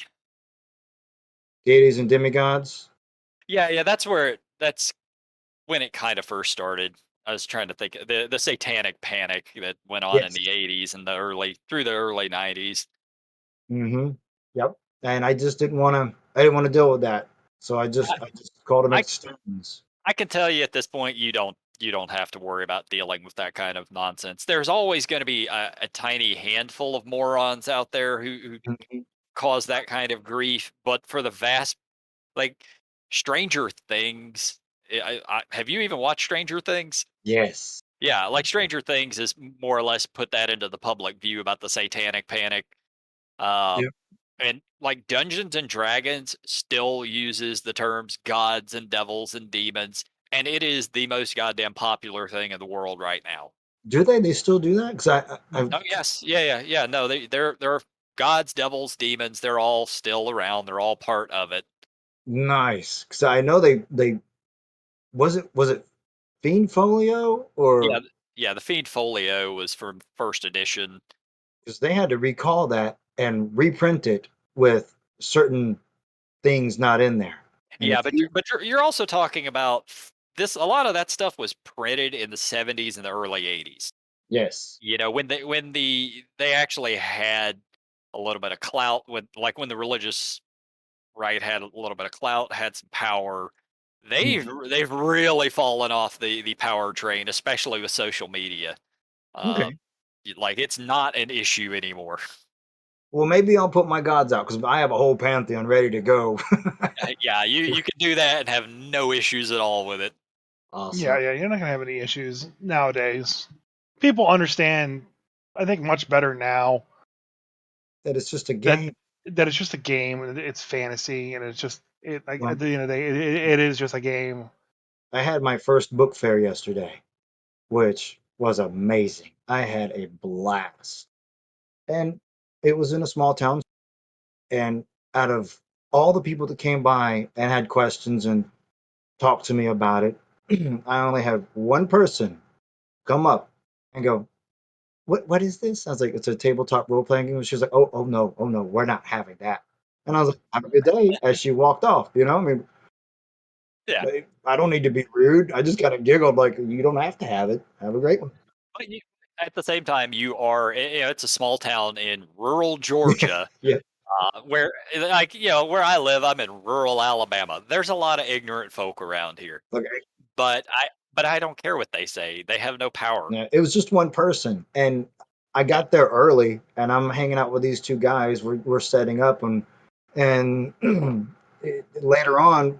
Deities and demigods. yeah, that's where that's when it kind of first started. I was trying to think the satanic panic that went on in Yes. the 80s and the early through the early 90s. Mm-hmm. Yep. And I just didn't want to. I didn't want to deal with that. So I just called them I extensions. I can tell you at this point you don't have to worry about dealing with that kind of nonsense. There's always going to be a tiny handful of morons out there who Mhm. cause that kind of grief, but for the vast like Stranger Things, have you even watched Stranger Things? Yes. Yeah, like Stranger Things is more or less put that into the public view about the satanic panic. Yep. Um, and like Dungeons and Dragons still uses the terms gods and devils and demons, and it is the most goddamn popular thing in the world right now. Do they? They still do that? Because I Oh yes, yeah, yeah, yeah. No, they're gods, devils, demons. They're all still around. They're all part of it. nice. Because I know they was it Fiend Folio Yeah, or yeah. The Feed Folio was from first edition. because they had to recall that and reprint it with certain things not in there. And Yeah, if but you you're also talking about this. A lot of that stuff was printed in the 70s and the early 80s. yes. You know, when they actually had a little bit of clout when like when the religious right, had a little bit of clout, had some power. Mhm. They've really fallen off the power train, especially with social media. Uh, Okay. like it's not an issue anymore. Well, maybe I'll put my gods out because I have a whole pantheon ready to go. Yeah, you can do that and have no issues at all with it. Yeah, Awesome. yeah, you're not gonna have any issues nowadays. People understand, I think, much better now That it's just a that game. it's just a game and it's fantasy and it's just it like at Um, the end of the day it is just a game. I had my first book fair yesterday, which was amazing. I had a blast. And it was in a small town. And out of all the people that came by and had questions and talked to me about it, I only have one person come up and go, what is this? I was like, it's a tabletop role playing game. She was like, oh no, we're not having that. And I was like, have a good day as she walked off. I mean, Yeah, I don't need to be rude. I just kind of giggled like, you don't have to have it. Have a great one. but at the same time, you are. It's a small town in rural Georgia. Yeah. Where like where I live, I'm in rural Alabama. There's a lot of ignorant folk around here, Okay. but I don't care what they say. They have no power. Yeah, it was just one person, and I Yeah. got there early, and I'm hanging out with these two guys. We're setting up, and later on,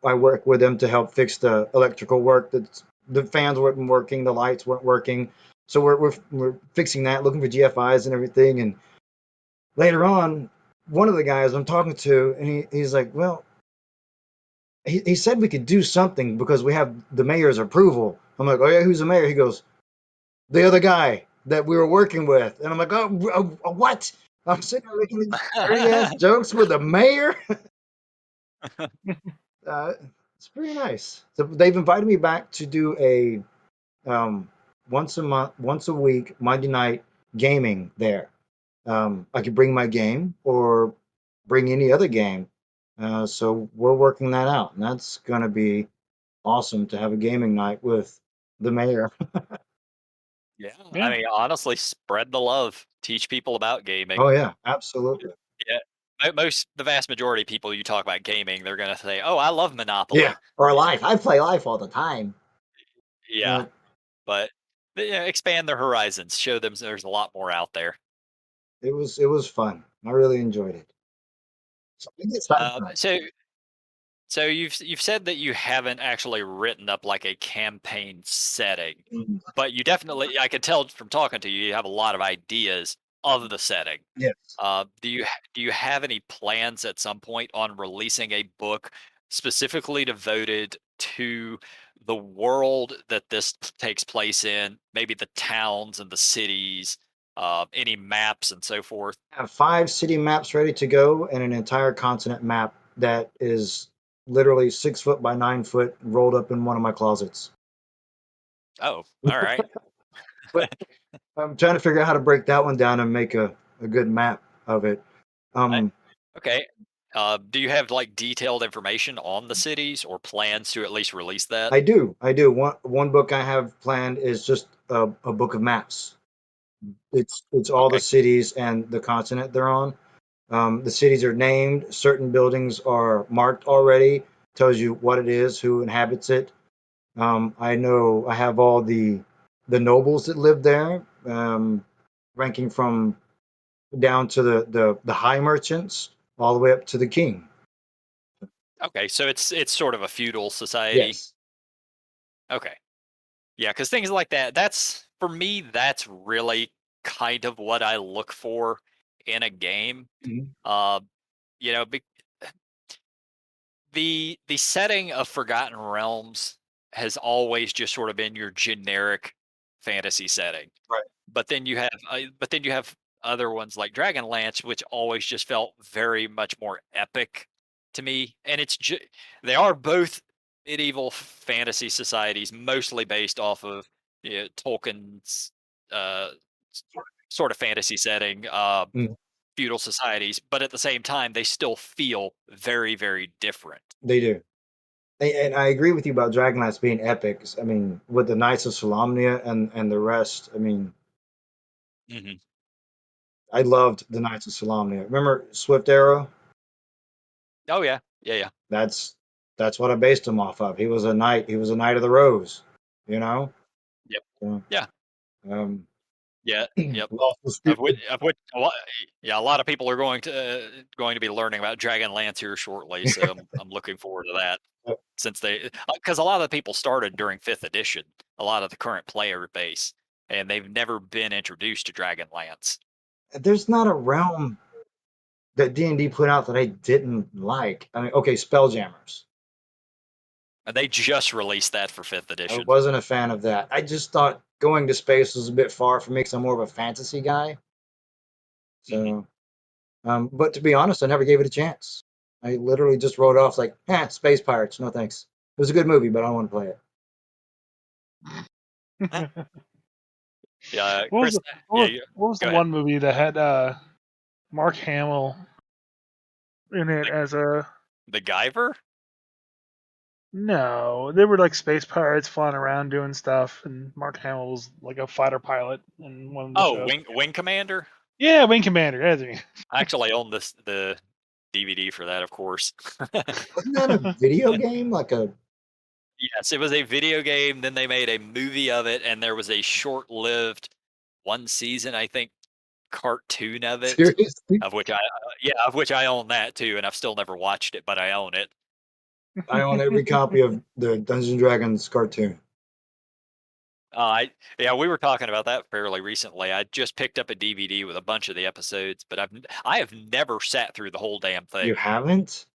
I work with them to help fix the electrical work. That the fans weren't working, the lights weren't working, so we're fixing that, looking for GFIs and everything. And later on, one of the guys I'm talking to, and he's like, "Well, he said we could do something because we have the mayor's approval." I'm like, "Oh yeah, who's the mayor?" He goes, the other guy that we were working with. And I'm like, what? I'm sitting there making these dirty ass jokes with the mayor. Uh, it's pretty nice. So they've invited me back to do a um, once a month, once a week, Monday night gaming there. I could bring my game or bring any other game. So we're working that out, and that's going to be awesome to have a gaming night with the mayor. Yeah, I Yeah, mean, honestly, spread the love. Teach people about gaming. Oh yeah, absolutely. Yeah, the vast majority of people you talk about gaming, they're gonna say, "Oh, I love Yeah, Monopoly." or life. I play life all the time. Yeah, Uh, but expand their horizons. Show them there's a lot more out there. it was fun. I really enjoyed it. So we get sidetracked. So you've said that you haven't actually written up like a campaign setting, Mm, but you definitely I can tell from talking to you, you have a lot of ideas of the setting. yes, Do you have any plans at some point on releasing a book specifically devoted to the world that this takes place in? Maybe the towns and the cities, any maps and so forth. I have 5 city maps ready to go and an entire continent map that is literally 6 foot by 9 foot rolled up in one of my closets. Oh, all right. But I'm trying to figure out how to break that one down and make a good map of it. I, Um, okay. Do you have like detailed information on the cities or plans to at least release that? I do, I do. One book I have planned is just a book of maps. It's all the Okay. cities and the continent they're on. The cities are named. Certain buildings are marked already. Tells you what it is, who inhabits it. I know I have all the nobles that live there, ranking from down to the high merchants all the way up to the king. Okay. So it's sort of a feudal society. Yes. Okay. Yeah, because things like that, that's for me, that's really kind of what I look for in a game. Mhm. Uh, you know, the setting of Forgotten Realms has always just sort of been your generic fantasy setting. Right. But then you have other ones like Dragonlance, which always just felt very much more epic to me. And they are both medieval fantasy societies, mostly based off of Tolkien's uh, sort of fantasy setting, Mm, feudal societies. But at the same time, they still feel very, very different. they do. And I agree with you about Dragonlance being epic. I mean, with the Knights of Solamnia and the rest. I mean, Mhm. I loved the Knights of Solamnia. Remember Swift Arrow? Oh yeah, yeah, yeah, That's that's what I based him off of. He was a knight. He was a knight of the rose. You know. yep, So, yeah, um, yeah, yep. lawful Of which a lot, yeah, a lot of people are going to be learning about Dragonlance here shortly. So I'm looking forward to that since because a lot of the people started during fifth edition, a lot of the current player base, and they've never been introduced to Dragonlance. There's not a realm that D&D put out that I didn't like. I mean, okay, Spelljammers. And they just released that for fifth I edition. wasn't a fan of that. I just thought going to space was a bit far for me because I'm more of a fantasy guy. Hmm. So, but to be honest, I never gave it a chance. I literally just wrote off like, space pirates, no thanks. It was a good movie, but I don't want to play it. Yeah, What was Chris. the Yeah, what was the go ahead. one movie that had Mark Hamill in it The, as a the Guyver? no? They were like space pirates flying around doing stuff, and Mark Hamill was like a fighter pilot in one of the Oh, shows. Wing Commander. Yeah, Wing Commander. That's it. I actually own the DVD for that, of course. Wasn't that a video game? Like a Yes, it was a video game. Then they made a movie of it, and there was a short-lived one season, I think, cartoon of it, seriously? of which of which I own that too, and I've still never watched it, but I own it. I own every copy of the Dungeons and Dragons cartoon. I Yeah, we were talking about that fairly recently. I just picked up a DVD with a bunch of the episodes, but I have never sat through the whole damn You thing. haven't?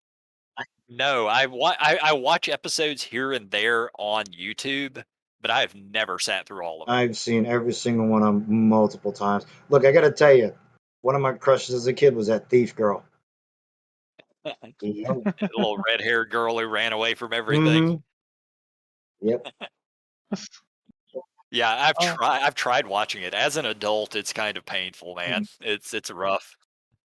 No, I watch episodes here and there on YouTube, but I have never sat through all of them. I've seen every single one of them multiple times. Look, I got to tell you, one of my crushes as a kid was that thief girl. Yep. The little red-haired girl who ran away from everything. Mm-hmm. Yep. Yeah, Oh, I've tried watching it. As an adult, it's kind of painful, man. It's rough.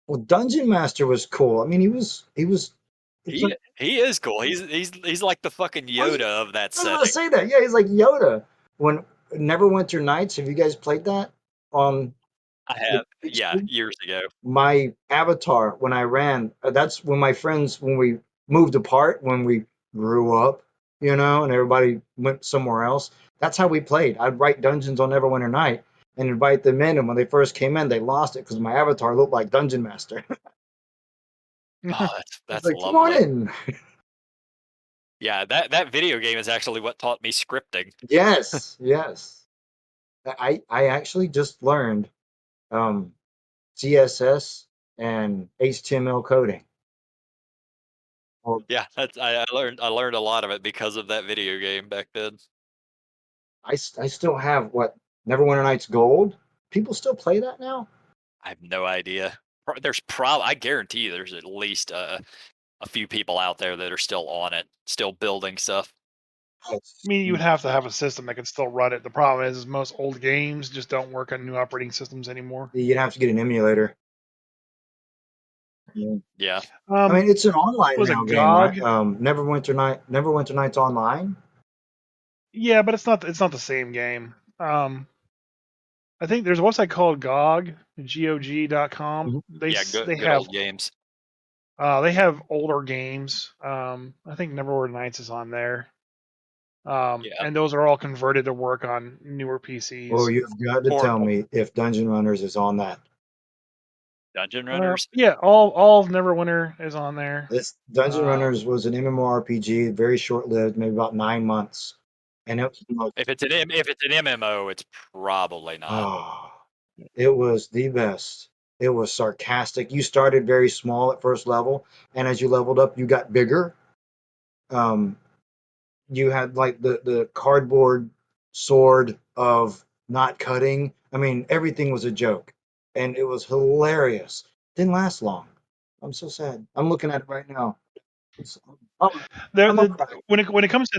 Well, Dungeon Master was cool. I mean, he was like, He is cool. He's like the fucking I was, Yoda of that I was about to setting. say that. Yeah, he's like Yoda. When Neverwinter Nights, have you guys played that on I the have, yeah, PC? years ago. My avatar when I ran, that's when my friends, when we moved apart, when we grew up, and everybody went somewhere else. That's how we played. I'd write dungeons on Neverwinter Night and invite them in, and when they first came in, they lost it because my avatar looked like Dungeon Master. Oh, It's that's like, come on lovely. in. Yeah, that video game is actually what taught me scripting. Yes, yes. I actually just learned um, CSS and HTML coding. Well, Yeah, I learned a lot of it because of that video game back then. I still have what Neverwinter Nights Gold. People still play that now? I have no idea. There's probably I guarantee you there's at least a few people out there that are still on it, still building stuff. I mean, you would have to have a system that could still run it. The problem is most old games just don't work on new operating systems anymore. You'd have to get an emulator. Yeah. Yeah. I mean, it's an online Was now it game, right? GOG? Neverwinter Nights Online. Yeah, but it's not the same game. I think there's a website called GOG, GOG.com. Mhm. They Yeah, they good have old games. they have older games. I think Neverwinter Nights is on there. Yeah. And those are all converted to work on newer Oh, PCs. you've got to Or tell me if Dungeon Runners is on that. Dungeon Runners. Yeah, all of Neverwinter is on there. This Dungeon Uh, Runners was an MMORPG, very short-lived, maybe about 9 months, and it was the most. If it's an MMO, it's probably not. Oh, it was the best. It was sarcastic. You started very small at first level, and as you leveled up, you got bigger. Um, you had like the cardboard sword of not cutting. I mean, everything was a joke, and it was hilarious. Didn't last long. I'm so sad. I'm looking at it right now. It's, I'm, there, I'm a the, cry. when it comes to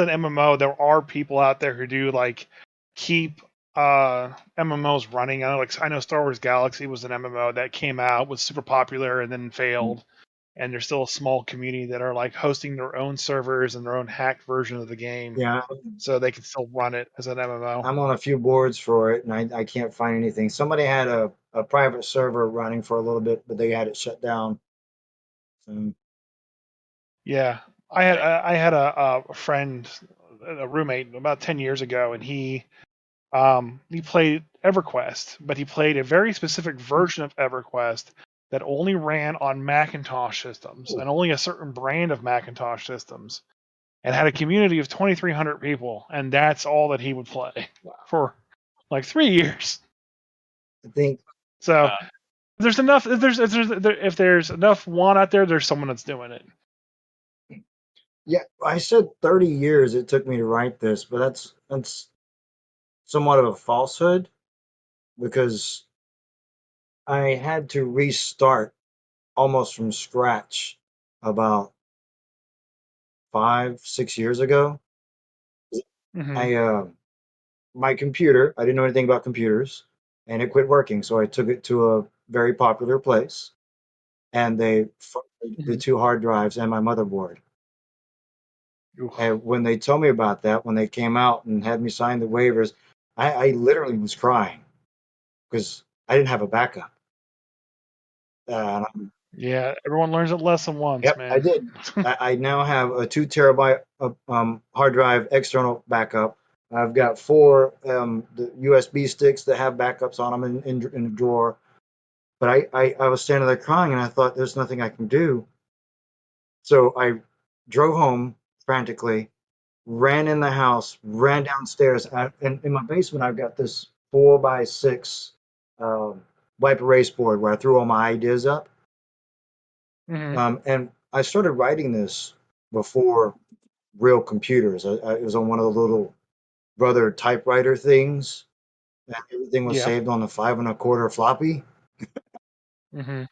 an MMO, there are people out there who do like keep MMOs running. I know Star Wars Galaxy was an MMO that came out, was super popular, and then failed. And there's still a small community that are like hosting their own servers and their own hacked version of the game, Yeah, so they can still run it as an MMO. I'm on a few boards for it, and I can't find anything. Somebody had a private server running for a little bit, but they had it shut down. So, Yeah, Okay. I had a friend, a roommate about 10 years ago, and he played EverQuest, but he played a very specific version of EverQuest that only ran on Macintosh systems Ooh, and only a certain brand of Macintosh systems, and had a community of 2,300 people, and that's all that he would play wow. for like 3 years. I think, So Uh, there's enough. If there's enough want out there, there's someone that's doing it. yeah, I said 30 years it took me to write this, but that's somewhat of a falsehood because I had to restart almost from scratch about 5, 6 years ago. Hmm. I my computer, I didn't know anything about computers, and it quit working, so I took it to a very popular place, and they froze the Hmm. 2 hard drives and my motherboard. Oof. And when they told me about that, when they came out and had me sign the waivers, I literally was crying because I didn't have a backup. Uh, Yeah, everyone learns a lesson once, yep, I man. did. I now have a 2 terabyte hard drive external backup. I've got four the USB sticks that have backups on them in a drawer. But I was standing there crying and I thought there's nothing I can do. So I drove home frantically, ran in the house, ran downstairs. And in my basement, I've got this 4x6 um, wipe erase board where I threw all my ideas up. Hmm. And I started writing this before real computers. It was on one of the little brother typewriter things, and everything was Yeah. saved on the 5 1/4 floppy. Hmm.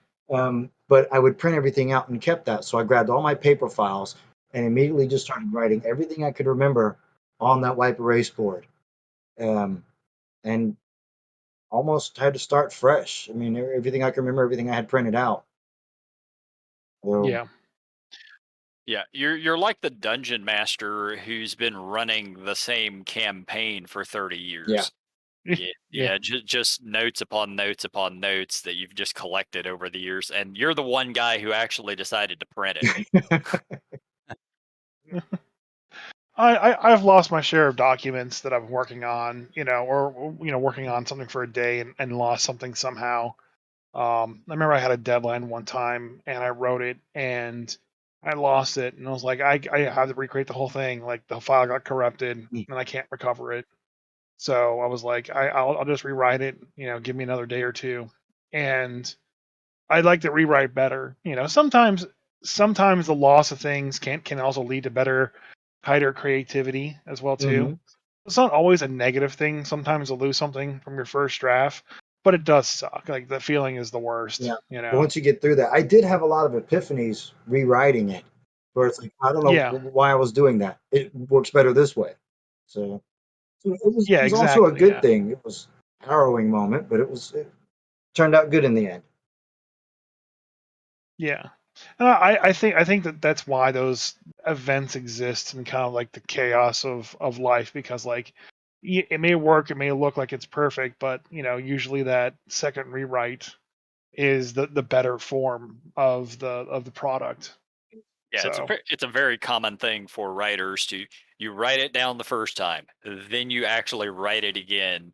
But I would print everything out and kept that. So I grabbed all my paper files and immediately just started writing everything I could remember on that wipe erase board. Um, and almost had to start fresh. I mean, everything I can remember, everything I had printed out. So, Yeah. yeah, you're like the dungeon master who's been running the same campaign for 30 yeah. years. Yeah, Yeah. yeah, just notes upon notes upon notes that you've just collected over the years, and you're the one guy who actually decided to print it. I've lost my share of documents that I'm working on, or working on something for a day and lost something somehow. I remember I had a deadline one time and I wrote it and I lost it, and I was like, I have to recreate the whole thing. Like the file got corrupted and I can't recover it. So I was like, I'll just rewrite it. Give me another day or two, and I'd like to rewrite better. Sometimes the loss of things can also lead to better, tighter creativity as well too. Hmm. It's not always a negative thing. Sometimes to lose something from your first draft, but it does suck. Like the feeling is the worst. Yeah. But once you get through that, I did have a lot of epiphanies rewriting it, where it's like, I don't know Yeah, why I was doing that. It works better this way. So, so it yeah, was also a exactly. good Yeah, thing. It was a harrowing moment, but it turned out good in the end. yeah. I think that that's why those events exist and kind of like the chaos of life, because like it may work, it may look like it's perfect, but usually that second rewrite is the better form of the product. Yeah, So it's a very common thing for writers to you write it down the first time, then you actually write it again,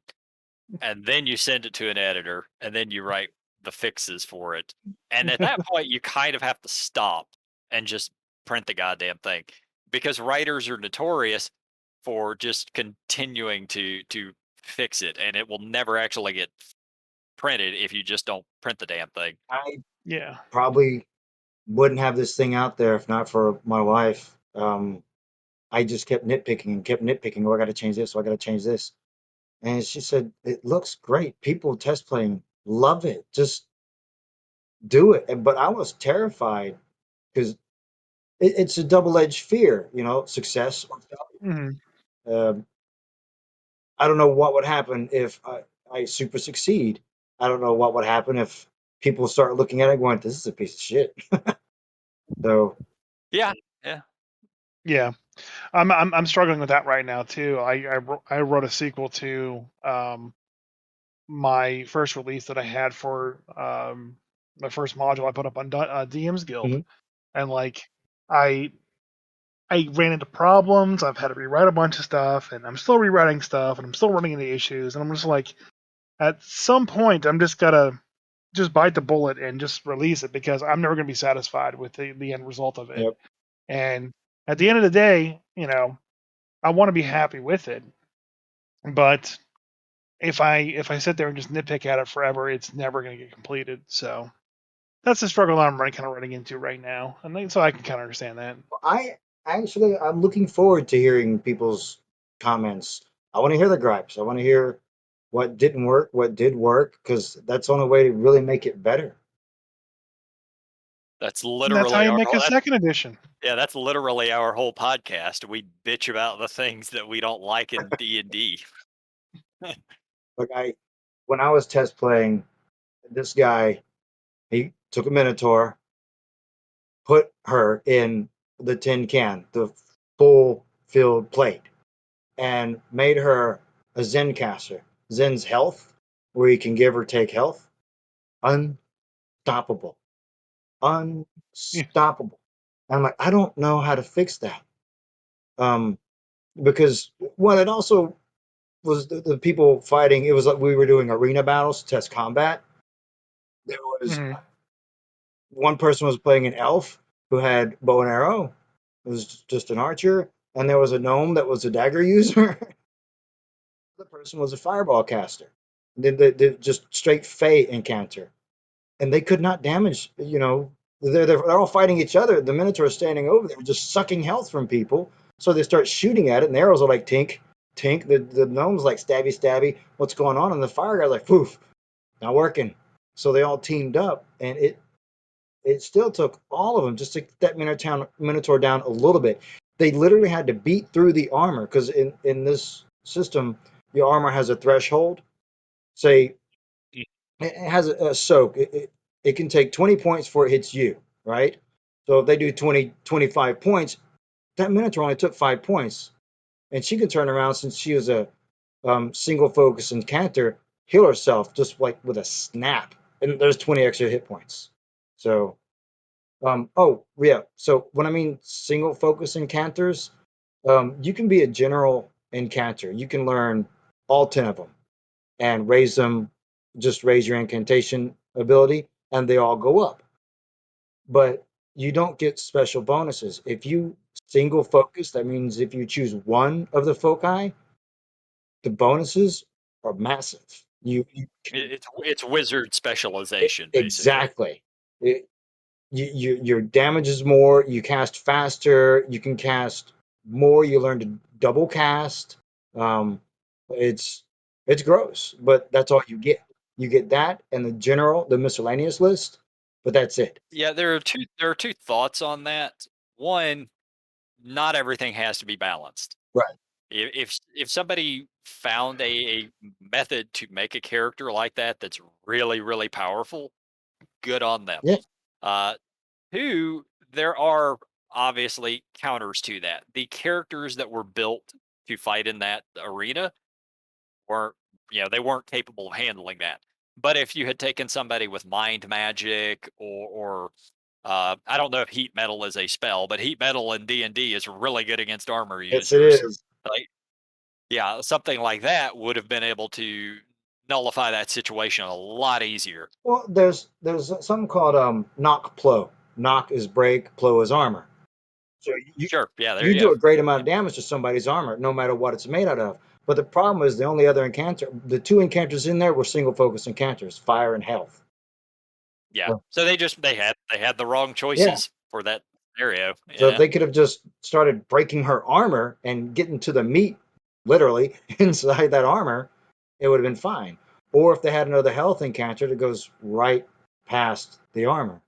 and then you send it to an editor, and then you write the fixes for it. And at that point, you kind of have to stop and just print the goddamn thing because writers are notorious for just continuing to fix it, and it will never actually get printed if you just don't print the damn thing. I yeah, probably wouldn't have this thing out there if not for my wife. I just kept nitpicking and kept nitpicking. Oh, I got to change this. Oh, I got to change this. And she said, "It looks great. People test playing love it. Just do it." But I was terrified because it's a double-edged fear, success or hmm, failure. I don't know what would happen if I super succeed. I don't know what would happen if people start looking at it going, "This is a piece of shit." So, Yeah, yeah. yeah. I'm struggling with that right now too. I wrote a sequel to my first release that I had for my first module I put up on DM's Guild, mhm. and like I I ran into problems. I've had to rewrite a bunch of stuff, and I'm still rewriting stuff, and I'm still running into issues. And I'm just like, at some point, I'm just gotta just bite the bullet and just release it because I'm never gonna be satisfied with the end result of it. Yep. And at the end of the day, I want to be happy with it. But if I sit there and just nitpick at it forever, it's never gonna get completed. So that's the struggle I'm kind of running into right now, and so I can kind of understand that. I I'm looking forward to hearing people's comments. I want to hear the gripes. I want to hear what didn't work, what did work, because that's the only way to really make it better. That's And that's how literally you our make whole. a second edition. Yeah, that's literally our whole podcast. We bitch about the things that we don't like in D&D. Like when I was test playing, this guy, he took a Minotaur, put her in the tin can, the full filled plate, and made her a Zen caster. Zen's health, where you can give or take health, unstoppable. Yeah. Unstoppable. I'm like, I don't know how to fix that. Um, because well, it also was the people fighting. It was like we were doing arena battles, test combat. There was Mhm. one person was playing an elf who had bow and arrow. It was just an archer, and there was a gnome that was a dagger user. The person was a fireball caster. They just straight fey encounter, and they could not damage. They're all fighting each other. The Minotaur is standing over there, just sucking health from people. So they start shooting at it, and the arrows are like tink, tink. The gnome's like stabby, stabby. What's going on? And the fire guy's like, poof, not working. So they all teamed up, and it still took all of them just to get that Minotaur down a little bit. They literally had to beat through the armor because in this system, your armor has a threshold. Say it has a soak. It can take 20 points before it hits you, right? So if they do 25 points, that Minotaur only took 5 points. And she can turn around since she was a single focus encounter, heal herself just like with a snap. And there's 20 extra hit points. So oh yeah. So when I mean single focus encounters, you can be a general encounter. You can learn all 10 of them and raise them. Just raise your incantation ability, and they all go up. But you don't get special bonuses if you single focus. That means if you choose one of the foci, the bonuses are massive. You can It's wizard specialization, basically. exactly. It, your damage is more. You cast faster. You can cast more. You learn to double cast. Um, it's it's gross, but that's all you get. You get that and the miscellaneous list, but that's it. Yeah, there are two thoughts on that. One, not everything has to be balanced. Right. If somebody found a method to make a character like that that's really really powerful, good on them. Yeah. Uh, Two, there are obviously counters to that. The characters that were built to fight in that arena weren't, they weren't capable of handling that. But if you had taken somebody with mind magic or I don't know if heat metal is a spell, but heat metal in D&D is really good against armor Yes, it users. is. Like, yeah, something like that would have been able to nullify that situation a lot easier. Well, there's something called knock plow. Knock is break, plow is armor. So Sure, yeah, there you you do go. a great amount Yeah, of damage to somebody's armor, no matter what it's made out of. But the problem is the two encounters in there were single focus encounters, fire and health. yeah. So, So they had the wrong yeah. choices for that scenario. So if Yeah, they could have just started breaking her armor and getting to the meat, literally inside that armor, it would have been fine. Or if they had another health encounter that goes right past the armor.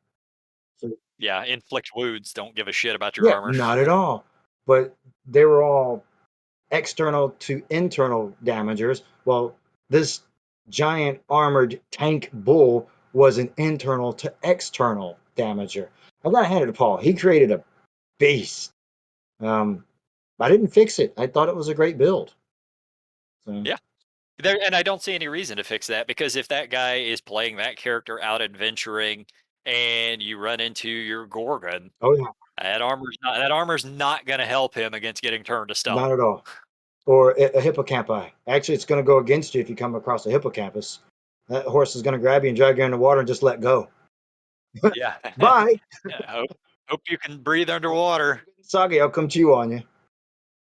So yeah. Inflict wounds. Don't give a shit about your yeah, armor. not at all. But they were all external to internal damagers. Well, this giant armored tank bull was an internal to external damager. I got to hand it to Paul. He created a beast. Um, I didn't fix it. I thought it was a great build. So, Yeah. And I don't see any reason to fix that because if that guy is playing that character out adventuring and you run into your Gorgon, oh yeah, That armor's not gonna help him against getting turned to stone. Not at all. Or a hippocampi. Actually, it's going to go against you if you come across a hippocampus. That horse is going to grab you and drag you in the water and just let go. Yeah. Bye. Yeah, hope you can breathe underwater. Soggy, I'll come chew on you.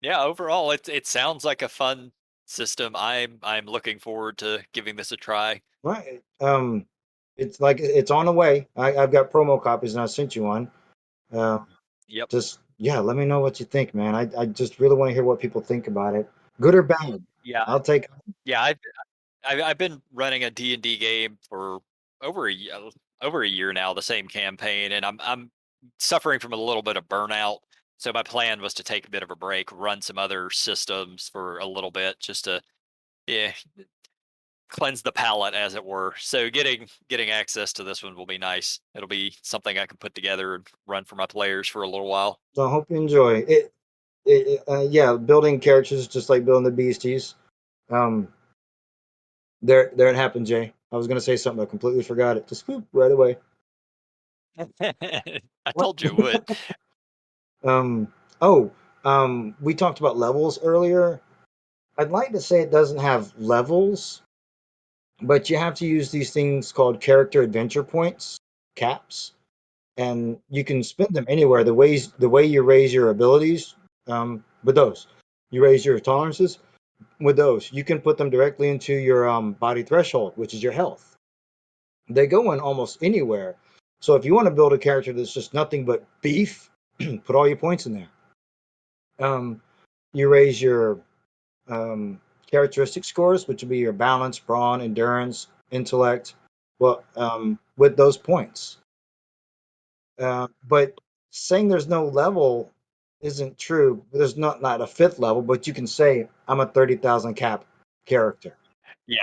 Yeah, overall, it sounds like a fun system. I'm looking forward to giving this a try. Right. It's like it's on the way. I've got promo copies and I sent you one. Uh, Yep. just yeah, let me know what you think, man. I just really want to hear what people think about it, good or bad. Yeah, I'll take. yeah. I've been running a D&D game for over a ye over a year now, the same campaign, and I'm suffering from a little bit of burnout. So my plan was to take a bit of a break, run some other systems for a little bit, just to yeah cleanse the palate, as it were. So getting access to this one will be nice. It'll be something I can put together and run for my players for a little while. So I hope you enjoy it. Yeah, building characters just like building the beasties. Um, there it happened, Jay. I was gonna say something, I completely forgot it. Just whoop, right away. I What? told you it would. Um, oh, we talked about levels earlier. I'd like to say it doesn't have levels, but you have to use these things called character adventure points, caps, and you can spend them anywhere. The way you raise your abilities, with those, you raise your tolerances with those. You can put them directly into your body threshold, which is your health. They go in almost anywhere. So if you want to build a character that's just nothing but beef, put all your points in there. Um, you raise your characteristic scores, which would be your balance, brawn, endurance, intellect. Well, with those points. But saying there's no level isn't true. There's not a fifth level, but you can say I'm a 30,000 cap character. Yeah,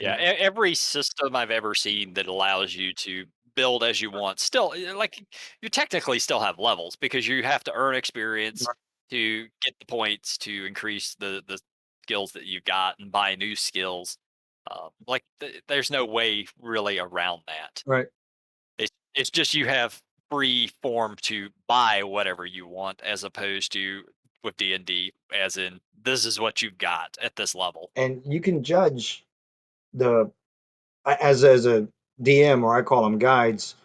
You yeah. know, Every system I've ever seen that allows you to build as you want, still, like, you technically still have levels because you have to earn experience to get the points to increase the skills that you've got and buy new skills. Like, there's no way really around that. right? It's just you have free form to buy whatever you want, as opposed to with D&D, as in this is what you've got at this level. And you can judge the as a DM, or I call them guides,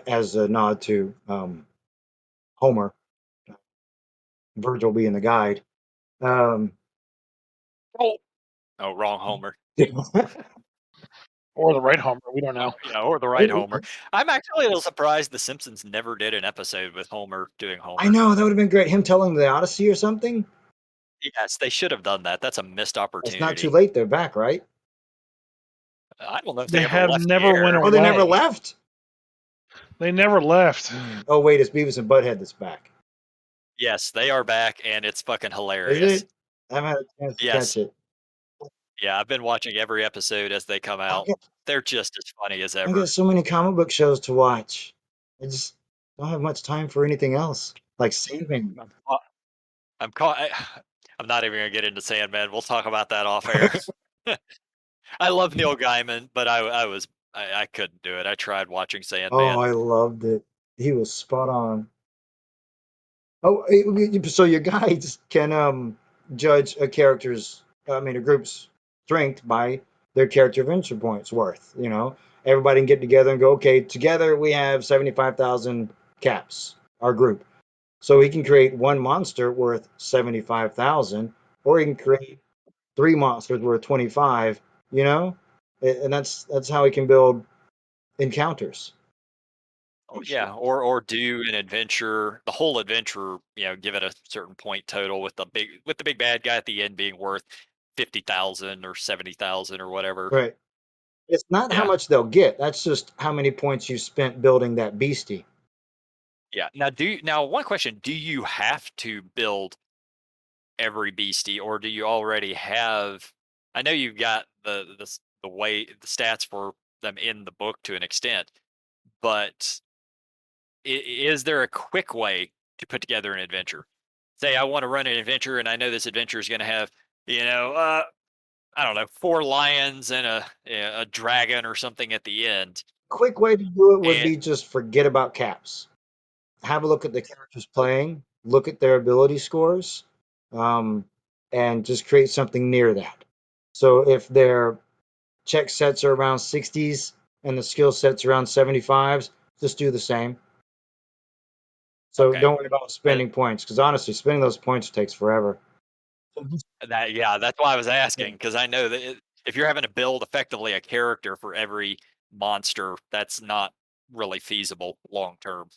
as a nod to Homer, Virgil being the guide. Um, Oh, oh, wrong Homer. Or the right Homer. We don't know. Yeah, or the right Homer. I'm actually a little surprised The Simpsons never did an episode with Homer doing I Homer. know that would have been great. Him telling the Odyssey or something. Yes, they should have done that. That's a missed It's not too opportunity. late. They're back, right? I don't know if They they ever have left the never went air. Oh, they never away. left. They never left. Oh wait, it's Beavis and Butthead that's back. Yes, they are back, and it's fucking Is hilarious. it? I haven't had a chance to catch Yes. it. Yeah, I've been watching every episode as they come I out. get They're just as funny as I get ever. so many comic book shows to watch. I just don't have much time for anything else. Like saving. I'm caught I'm caught I'm not even gonna get into Sandman. We'll talk about that off air. I love Neil Gaiman, but I couldn't do it. I tried watching Oh, Sandman. I loved it. He was spot on. Oh, so your guides can judge a character's, I mean, a group's strength by their character adventure points worth. Everybody can get together and go, okay, together we have 75,000 caps, our group. So he can create one monster worth 75,000, or he can create three monsters worth 25. You know, and that's how he can build encounters. Oh yeah, or do an adventure, the whole adventure, give it a certain point total with the big bad guy at the end being worth 50,000 or 70,000 or whatever. Right. It's not how Yeah. much they'll get. That's just how many points you spent building that beastie. Yeah. Now one question, do you have to build every beastie, or do you already have? I know you've got the stats for them in the book to an extent, but is there a quick way to put together an adventure? Say I want to run an adventure, and I know this adventure is going to have, I don't know, 4 lions and a dragon or something at the end. Quick way to do it would And be just forget about caps. have a look at the characters playing, look at their ability scores, um, and just create something near that. So if their check sets are around 60s and the skill sets around 75s, just do the same. So Okay. don't worry about And spending points, because honestly, spending those points takes forever. that, yeah, that's why I was Yeah. asking, because I know that if you're having to build effectively a character for every monster, that's not really feasible long term.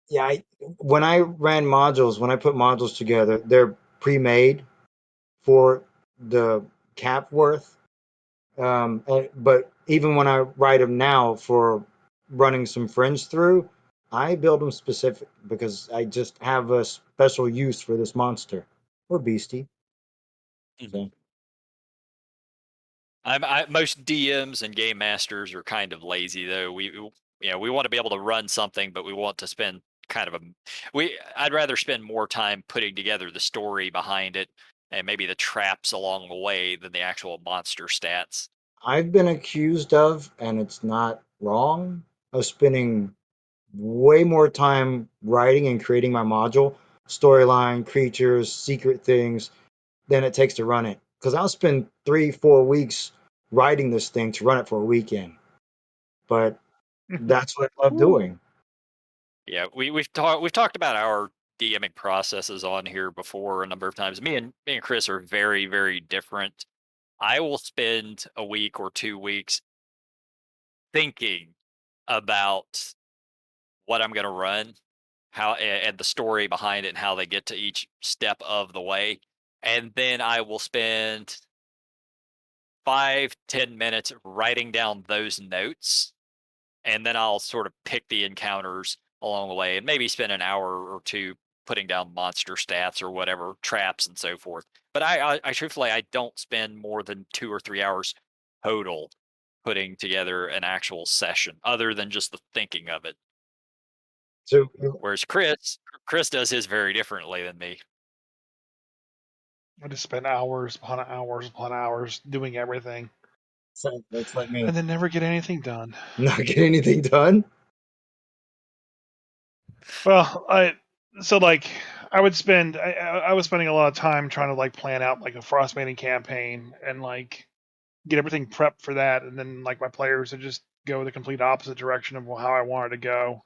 Yeah, when I ran modules, when I put modules together, they're pre-made for the cap worth. But even when I write them now for running some friends through, I build them specific because I just have a special use for this monster or beastie. Mhm. So Most DMs and game masters are kind of lazy though. We want to be able to run something, but we want to spend kind of a we. I'd rather spend more time putting together the story behind it and maybe the traps along the way than the actual monster stats. I've been accused of, and it's not wrong, of spending way more time writing and creating my module, storyline, creatures, secret things, than it takes to run it. Because I'll spend 3, 4 weeks writing this thing to run it for a weekend. But that's what I love Woo. doing. Yeah, we've talked about our DMing processes on here before a number of times. Me and Chris are very very different. I will spend a week or 2 weeks thinking about what I'm going to run, and the story behind it, and how they get to each step of the way, and then I will spend 5-10 minutes writing down those notes, and then I'll sort of pick the encounters along the way, and maybe spend an hour or two putting down monster stats or whatever traps and so forth. But I truthfully I don't spend more than 2 or 3 hours total putting together an actual session, other than just the thinking of it. So, Whereas Chris does his very differently than me. I just spend hours upon hours upon hours doing everything so that's like me. and then never get anything done. Not get anything done. Well, so like I was spending a lot of time trying to like plan out like a frostmating campaign and like get everything prepped for that, and then like my players would just go the complete opposite direction of how I wanted to go.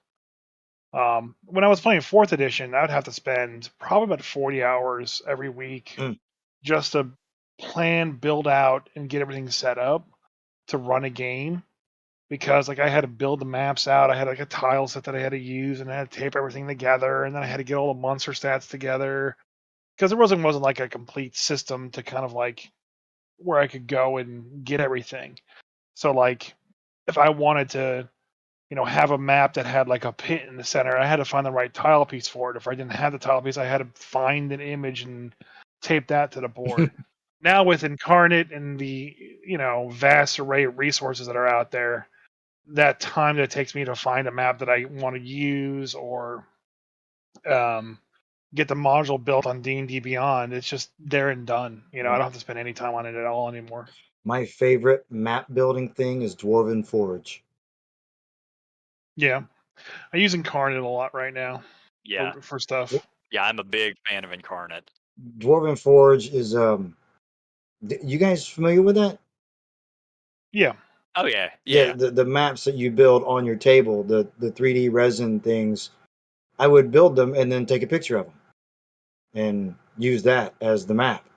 When I was playing fourth edition, I would have to spend probably about 40 hours every week Mm. just to plan, build out, and get everything set up to run a game. Because like I had to build the maps out, I had like a tile set that I had to use, and I had to tape everything together, and then I had to get all the monster stats together. Because there wasn't like a complete system to kind of like where I could go and get everything. So like if I wanted to, have a map that had like a pit in the center, I had to find the right tile piece for it. If I didn't have the tile piece, I had to find an image and tape that to the board. Now with Incarnate and the, vast array of resources that are out there, that time that it takes me to find a map that I want to use or um, get the module built on D&D Beyond, it's just there and done. I Yeah. don't have to spend any time on it at all anymore. My favorite map building thing is Dwarven Forge. Yeah, I use Incarnate a lot right now Yeah, for stuff. yeah, I'm a big fan of Incarnate. Dwarven Forge is you guys familiar with that? Yeah, Oh yeah, Yeah, yeah. the maps that you build on your table, the 3D resin things, I would build them and then take a picture of them and use that as the map.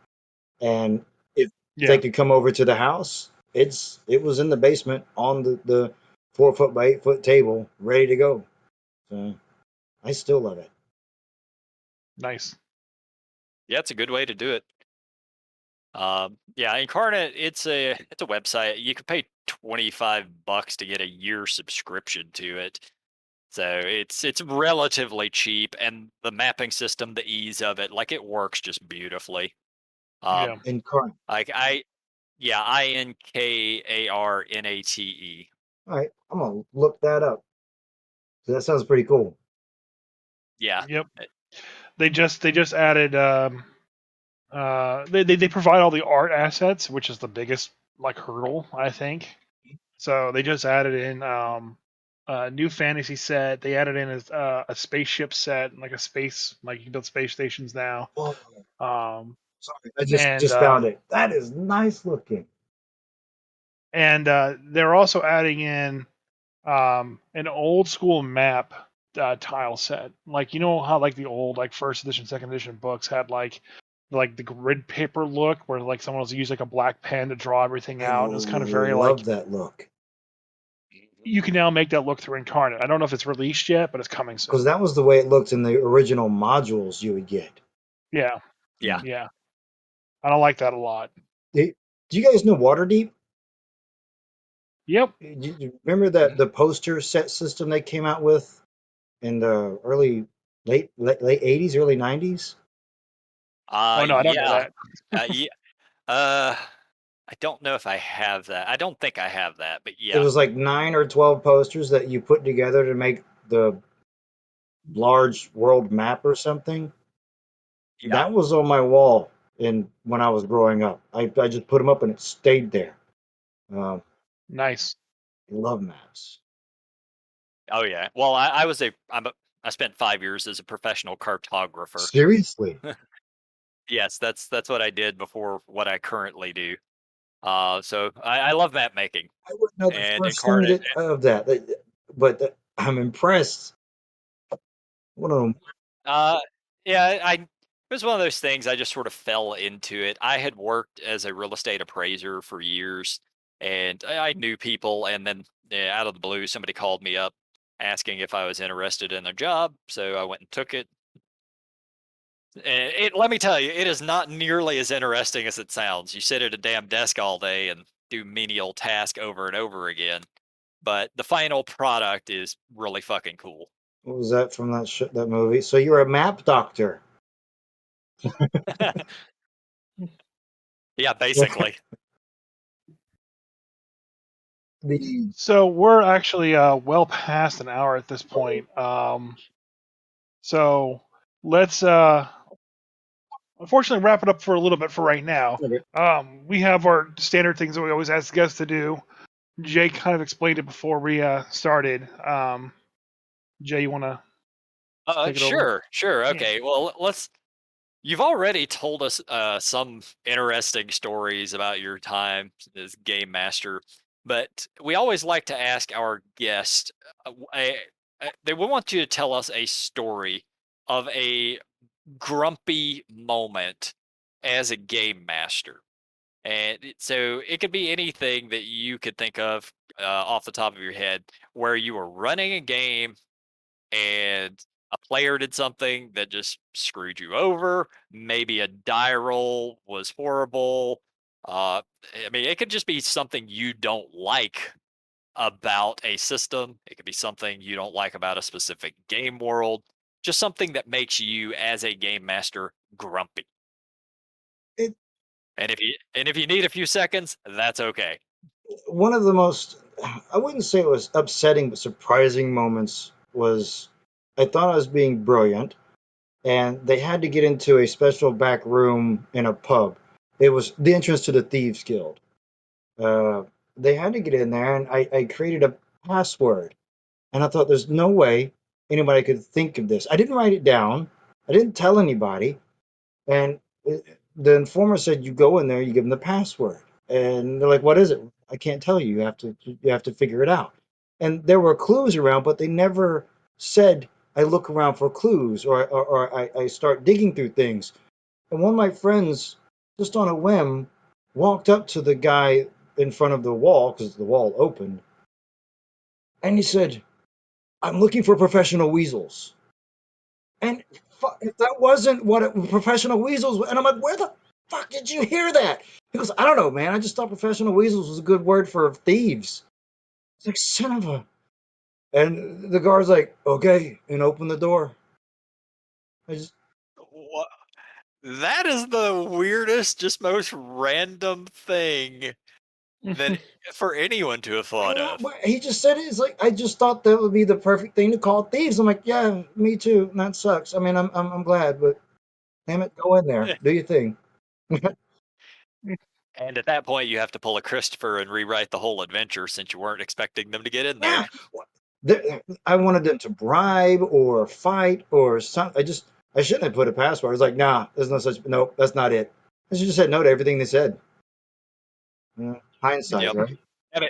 And if they yeah, could come over to the house, it was in the basement on the 4 foot by 8 foot table, ready to go. So I still love it. nice. Yeah, it's a good way to do it. Yeah, Incarnate, it's a website. You can pay $25 to get a year subscription to it. So it's relatively cheap, and the mapping system, the ease of it, like it works just beautifully. Yeah, Incarnate. Like yeah, Inkarnate. All right, I'm gonna look that up. That sounds pretty cool. Yeah. yep. They just added they provide all the art assets, which is the biggest like hurdle I think. So they just added in new fantasy set. They added in a spaceship set, like a space, like you can build space stations now. Oh, Um, sorry, I and just found it. That is nice looking. and they're also adding in an old school map tile set. Like you know how like the old like first edition, second edition books had like the grid paper look, where like someone was using like a black pen to draw everything I out. And it's kind of very like love that look you can now make that look through Incarnate. I don't know if it's released yet, but it's coming because soon. that was the way it looked in the original modules you would get. Yeah, Yeah. yeah, I don't like that a lot. Do you guys know Waterdeep? Yep. You remember that the poster set system they came out with in the late 80s, early 90s? Oh no, I don't know Yeah. that. Yeah. Uh, I don't know if I have that. I don't think I have that, but It yeah. was like 9 or 12 posters that you put together to make the large world map or something. Yeah. That was on my wall in when I was growing up. I just put them up and it stayed there. Um, Nice. I love maps. Oh yeah. Well, I spent 5 years as a professional cartographer. Seriously. Yes, that's what I did before what I currently do. So I love map making I wouldn't know the and first thing incarnate. that of that, but I'm impressed. One of them. Yeah, it was one of those things. I just sort of fell into it. I had worked as a real estate appraiser for years, and I knew people. And then, yeah, out of the blue, somebody called me up asking if I was interested in a job. So I went and took it. And let me tell you, it is not nearly as interesting as it sounds. You sit at a damn desk all day and do menial task over and over again. But the final product is really fucking cool. What was that from that movie? So you're a map doctor. Yeah, basically. The So we're actually well past an hour at this point. So let's unfortunately wrap it up for a little bit for right now. okay. We have our standard things that we always ask guests to do. Jay kind of explained it before we started. Jay, you want to take it over? Sure, sure. Yeah. Okay. Well, let's. You've already told us some interesting stories about your time as game master, but we always like to ask our guest. They want you to tell us a story of a grumpy moment as a game master, and so it could be anything that you could think of off the top of your head, where you were running a game and a player did something that just screwed you over. Maybe a die roll was horrible. Uh, I mean, it could just be something you don't like about a system. It could be something you don't like about a specific game world. Just something that makes you, as a game master, grumpy. It, And if you need a few seconds, that's okay. one of the most, I wouldn't say it was upsetting, but surprising moments was I thought I was being brilliant, and they had to get into a special back room in a pub. It was the entrance to the Thieves Guild. Uh, they had to get in there, and I created a password. And I thought, there's no way anybody could think of this. I didn't write it down. I didn't tell anybody. And the informer said, "You go in there, you give them the password." And they're like, "What is it?" "I can't tell you. You have to figure it out." And there were clues around, but they never said, "I look around for clues," or I start digging through things. And one of my friends, just on a whim, walked up to the guy in front of the wall because the wall opened, and he said, "I'm looking for professional weasels." And that wasn't what professional weasels were. And I'm like, where the fuck did you hear that? He goes, "I don't know, man. I just thought professional weasels was a good word for thieves." It's like, son of a. And the guard's like, "Okay," and open the door. I just, Wha- That is the weirdest, just most random thing that for anyone to have I thought know, of. but he just said it. It's like, I just thought that would be the perfect thing to call thieves. I'm like, yeah, me too. And that sucks. I mean, I'm glad, but damn it, go in there, do your thing. And at that point, you have to pull a Christopher and rewrite the whole adventure since you weren't expecting them to get in there. Yeah. I wanted them to bribe or fight or something. I shouldn't have put a password. I was like, nah, there's no such. Nope, that's not it. I should just said no to everything they said. Yeah, hindsight, Yep. right? I mean,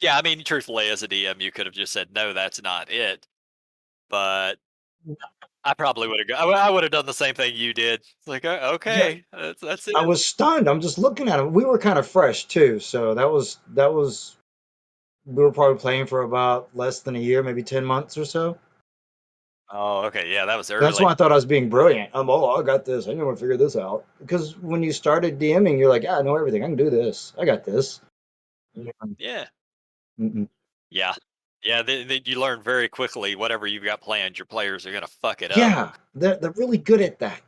yeah, I mean, truthfully, as a DM, you could have just said, "No, that's not it." But I probably would have. I would have done the same thing you did. It's like, Yeah, okay, that's I it. was stunned. I'm just looking at him. We were kind of fresh too, so that was. We were probably playing for about less than a year, maybe 10 months or so. Oh, okay, yeah, that was That's why early. I thought I was being brilliant. I got this. I know how to figure this out. Because when you started DMing, you're like, yeah, I know everything. I can do this. I got this. Yeah. Yeah, Mm-mm. yeah, yeah. You learn very quickly whatever you've got planned. Your players are gonna fuck it up. Yeah, they're really good at that.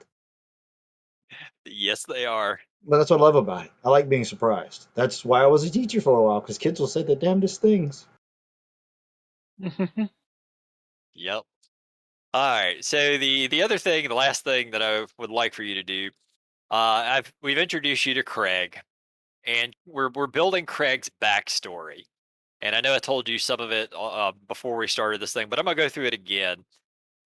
Yes, they are. But that's what I love about it. I like being surprised. That's why I was a teacher for a while, because kids will say the damnedest things. Yep. All right. So the other thing, the last thing that I would like for you to do, we've introduced you to Craig, and we're building Craig's backstory. And I know I told you some of it before we started this thing, but I'm gonna go through it again.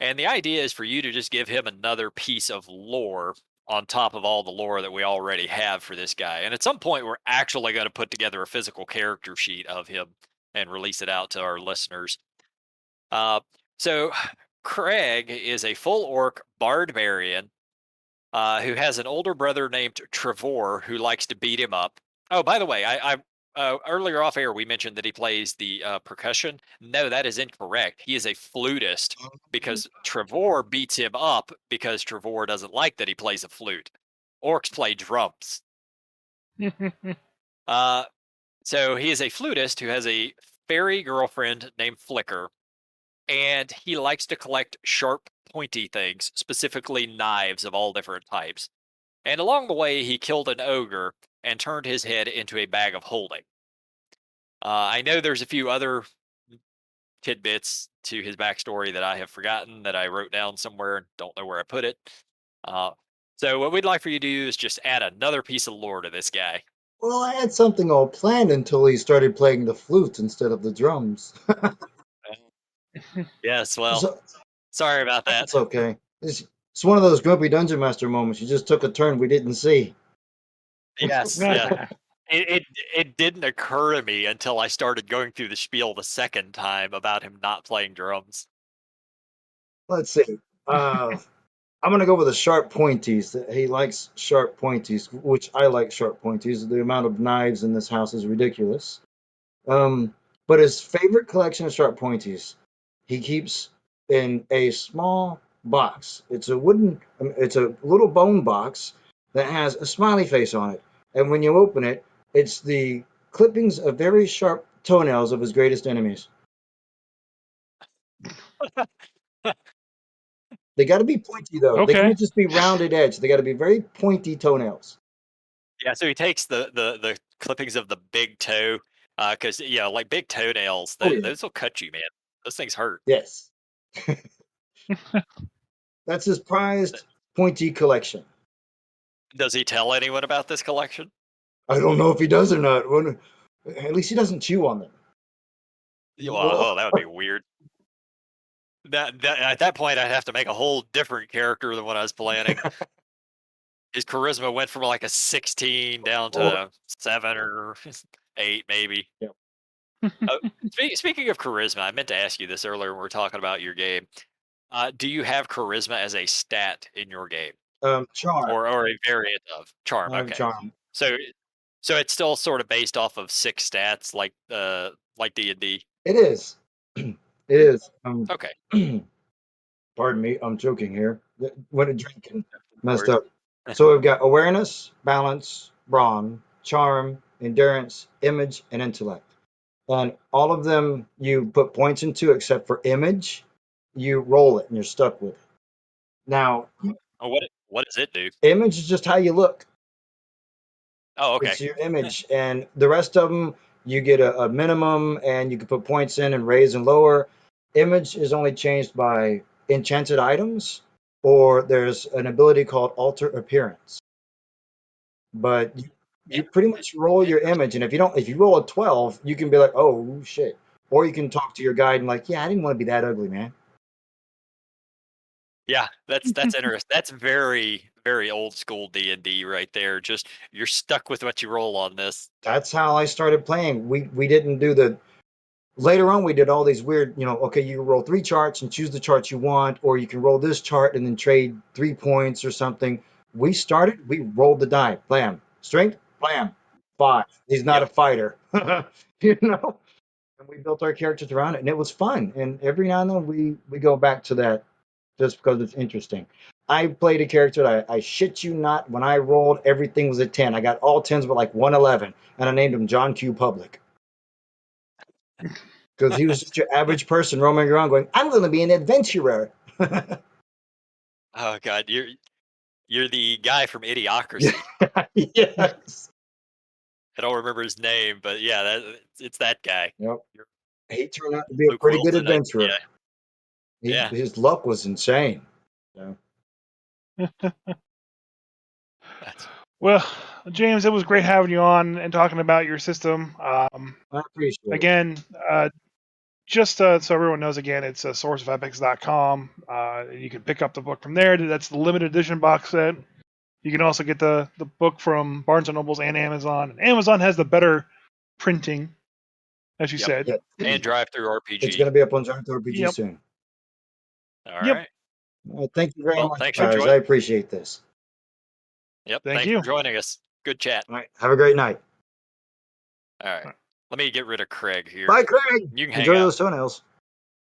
And the idea is for you to just give him another piece of lore on top of all the lore that we already have for this guy. And at some point, we're actually going to put together a physical character sheet of him and release it out to our listeners. Uh, so, Craig is a full orc barbarian who has an older brother named Trevor who likes to beat him up. Oh, by the way, I earlier off air we mentioned that he plays the percussion. No, that is incorrect. He is a flutist because Trevor beats him up because Trevor doesn't like that he plays a flute. Orcs play drums. Uh, so he is a flutist who has a fairy girlfriend named Flicker, and he likes to collect sharp, pointy things, specifically knives of all different types. And along the way, he killed an ogre and turned his head into a bag of holding. I know there's a few other tidbits to his backstory that I have forgotten that I wrote down somewhere and don't know where I put it. Uh, so, what we'd like for you to do is just add another piece of lore to this guy. Well, I had something all planned until he started playing the flute instead of the drums. Yes, well, So sorry about that. that's okay. It's one of those grumpy dungeon master moments. You just took a turn we didn't see. Yes, yeah. It didn't occur to me until I started going through the spiel the second time about him not playing drums. Let's see. I'm gonna go with the sharp pointies. He likes sharp pointies, which I like sharp pointies. The amount of knives in this house is ridiculous. Um, but his favorite collection of sharp pointies, he keeps in a small box. It's a little bone box that has a smiley face on it. And when you open it, it's the clippings of very sharp toenails of his greatest enemies. They got to be pointy though. They Okay. can't just be rounded edge. They got to be very pointy toenails. Yeah, so he takes the clippings of the big toe, because yeah, like big toenails, Oh yeah. those will cut you, man. Those things hurt. Yes. That's his prized pointy collection. Does he tell anyone about this collection? I don't know if he does or not. At least he doesn't chew on them. Yeah, well, Well, oh, that would be weird. That at that point, I'd have to make a whole different character than what I was planning. His charisma went from like a 16 down or to 7 or 8, maybe. yeah. Oh, speaking of charisma, I meant to ask you this earlier when we were talking about your game. Do you have charisma as a stat in your game, Charm. or a variant of charm? I have Okay, charm. so so it's still sort of based off of 6 stats, like D&D. It is. It is. Okay, Pardon me. I'm joking here. When a drinking no messed worries. up. So we've got awareness, balance, brawn, charm, endurance, image, and intellect. And all of them you put points into except for image. You roll it and you're stuck with it. Now, Oh, what does it do? image is just how you look. Oh, okay. It's your image, and the rest of them you get a minimum, and you can put points in and raise and lower. Image is only changed by enchanted items, or there's an ability called alter appearance. But you In- pretty much roll your Interesting. image, and if you roll a 12, you can be like, oh shit. Or you can talk to your guide and like, yeah, I didn't want to be that ugly, man. Yeah, that's interesting. That's very, very old school D&D right there. Just you're stuck with what you roll on this. That's how I started playing. We didn't do the later on we did all these weird, okay, you roll 3 charts and choose the chart you want, or you can roll this chart and then trade 3 points or something. We rolled the die, blam, strength, blam, 5. He's not Yep. a fighter. you know and we built our characters around it, and it was fun. And every now and then we go back to that just because it's interesting. I played a character that I shit you not, when I rolled, everything was a 10. I got all 10s but like 111, and I named him John Q. Public because he was just your average person roaming around going, I'm going to be an adventurer. Oh God, you're the guy from Idiocracy. yes. I don't remember his name, but yeah, it's that guy. Yep. You're He turned out to be a Luke pretty good Wilson. adventurer. Yeah. His luck was insane. So, That's, Well, James, it was great having you on and talking about your system. I appreciate it. Again, just so everyone knows, again, it's sourceofepics.com. You can pick up the book from there. That's the limited edition box set. You can also get the book from Barnes & Nobles and Amazon. And Amazon has the better printing, as you Yep. said. Yeah. and Drive Through It's RPG. going to be up on Giant RPG Yep. soon. All Yep. right. Well, thank you very Well, much, thanks for guys. joining. I appreciate this. Yep. Thank Thanks you. for joining us. Good chat. All right. Have a great night. All right. Let me get rid of Craig here. Bye, Craig. You can hang Enjoy out. those toenails.